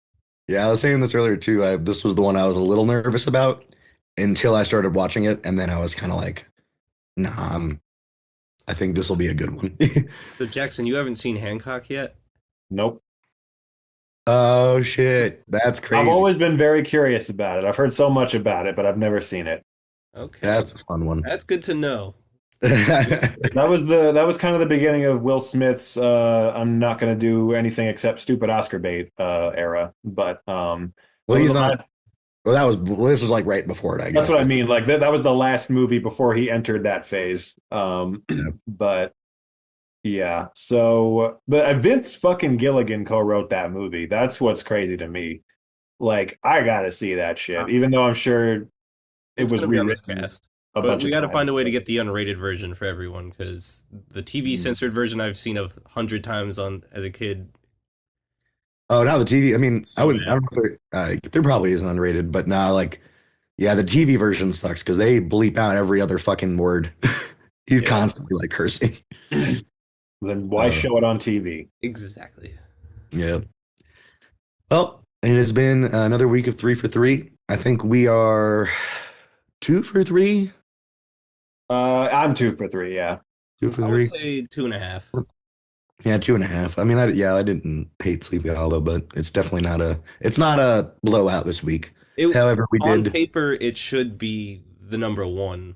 Yeah, I was saying this earlier too. This was the one I was a little nervous about until I started watching it, and then I was kind of like, nah, I think this will be a good one. So Jackson, you haven't seen Hancock yet? Nope. Oh shit, that's crazy. I've always been very curious about it. I've heard so much about it, but I've never seen it. Okay, that's a fun one. That's good to know. That was kind of the beginning of Will Smith's I'm not going to do anything except stupid Oscar bait era. But he's not. This was like right before it, I guess. That's what I mean. Like that was the last movie before he entered that phase. But yeah. So, but Vince fucking Gilligan co-wrote that movie. That's what's crazy to me. Like I gotta see that shit, even though I'm sure it was rewritten. But we got to find a way to get the unrated version for everyone, because the TV censored version I've seen 100 times as a kid. Oh, now the TV. I mean, I don't know if there probably is unrated, but nah, the TV version sucks because they bleep out every other fucking word. He's constantly like cursing. Then why show it on TV? Exactly. Yeah. Well, it has been another week of 3 for 3. I think we are 2 for 3. I'm 2 for 3. Yeah, 2 for 3. I would say 2.5. Yeah, 2.5. I mean, I didn't hate Sleepy Hollow, but it's definitely not a blowout this week. However, on paper it should be the number one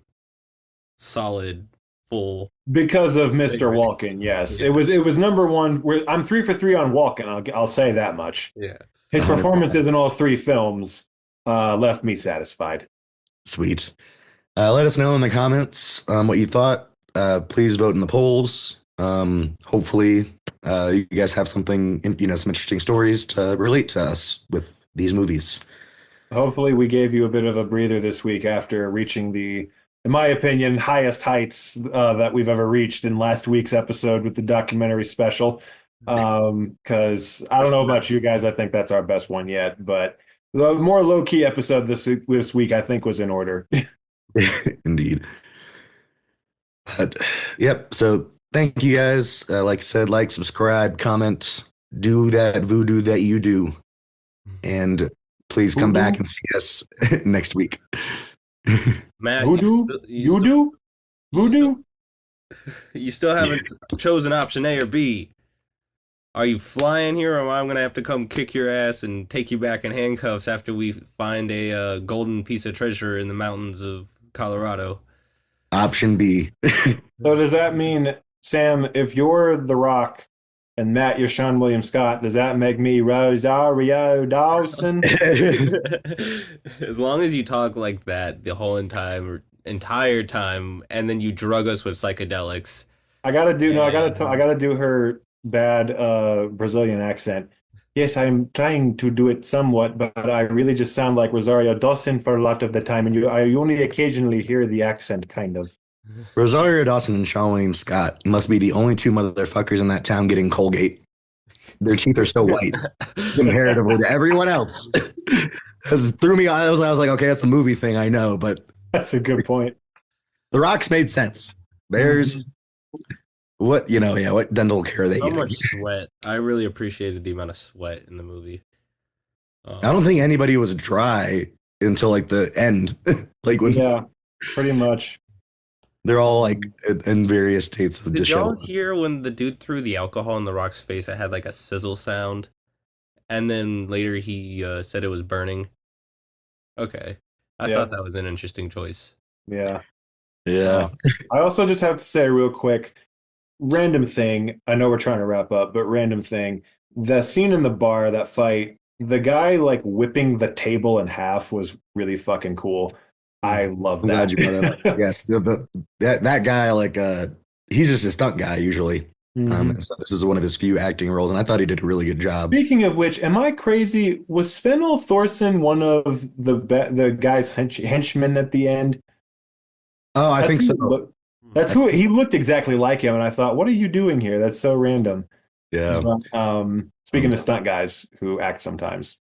solid full because of Mr. Walken. Yes, yeah. It was number one. I'm 3 for 3 on Walken. I'll say that much. Yeah, his 100%. Performances in all 3 films left me satisfied. Sweet. Let us know in the comments what you thought. Please vote in the polls. Hopefully, you guys have something, some interesting stories to relate to us with these movies. Hopefully, we gave you a bit of a breather this week after reaching the, in my opinion, highest heights that we've ever reached in last week's episode with the documentary special. Because I don't know about you guys, I think that's our best one yet. But the more low-key episode this week, I think, was in order. Indeed. But, yep. So thank you guys. Like I said, like, subscribe, comment, do that voodoo that you do. And please come back and see us next week. Matt, Voodoo? Voodoo? You still haven't chosen option A or B. Are you flying here, or am I going to have to come kick your ass and take you back in handcuffs after we find a golden piece of treasure in the mountains of Colorado? Option B. So does that mean, Sam, if you're The Rock and Matt, you're Sean William Scott, does that make me Rosario Dawson? As long as you talk like that the whole entire time, and then you drug us with psychedelics. I gotta do her bad Brazilian accent. Yes, I'm trying to do it somewhat, but I really just sound like Rosario Dawson for a lot of the time, and I only occasionally hear the accent, kind of. Rosario Dawson and Sean William Scott must be the only two motherfuckers in that town getting Colgate. Their teeth are so white comparatively to everyone else. It threw me. I was like, okay, that's a movie thing, I know, but that's a good point. The Rock's made sense. There's what dental care they so get. Much sweat. I really appreciated the amount of sweat in the movie. I don't think anybody was dry until like the end. Yeah, pretty much. They're all like in various states of Did y'all dishevelment. hear when the dude threw the alcohol in The Rock's face? It had like a sizzle sound, and then later he said it was burning. Okay, I thought that was an interesting choice. Yeah. I also just have to say real quick, random thing. I know we're trying to wrap up, but random thing. The scene in the bar, that fight, the guy like whipping the table in half was really fucking cool. I love that. I'm glad you brought that up. Yeah, so that guy, like, he's just a stunt guy usually. And so this is one of his few acting roles, and I thought he did a really good job. Speaking of which, am I crazy? Was Sven-Ole Thorsen one of the guy's henchmen at the end? Oh, I think so. That's who he looked exactly like him, and I thought, what are you doing here? That's so random. Yeah. Speaking of stunt guys who act sometimes.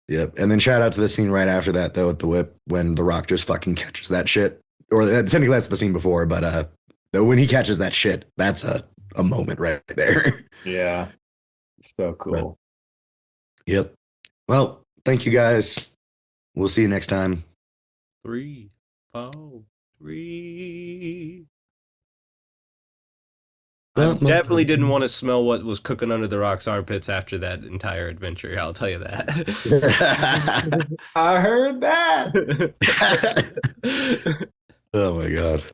Yep. And then shout out to the scene right after that, though, at the whip, when The Rock just fucking catches that shit. Or technically that's the scene before, but when he catches that shit, that's a moment right there. Yeah. So cool. Yep. Well, thank you guys. We'll see you next time. 3, 4, 3. I definitely didn't want to smell what was cooking under The Rock's armpits after that entire adventure. I'll tell you that. I heard that. Oh my God.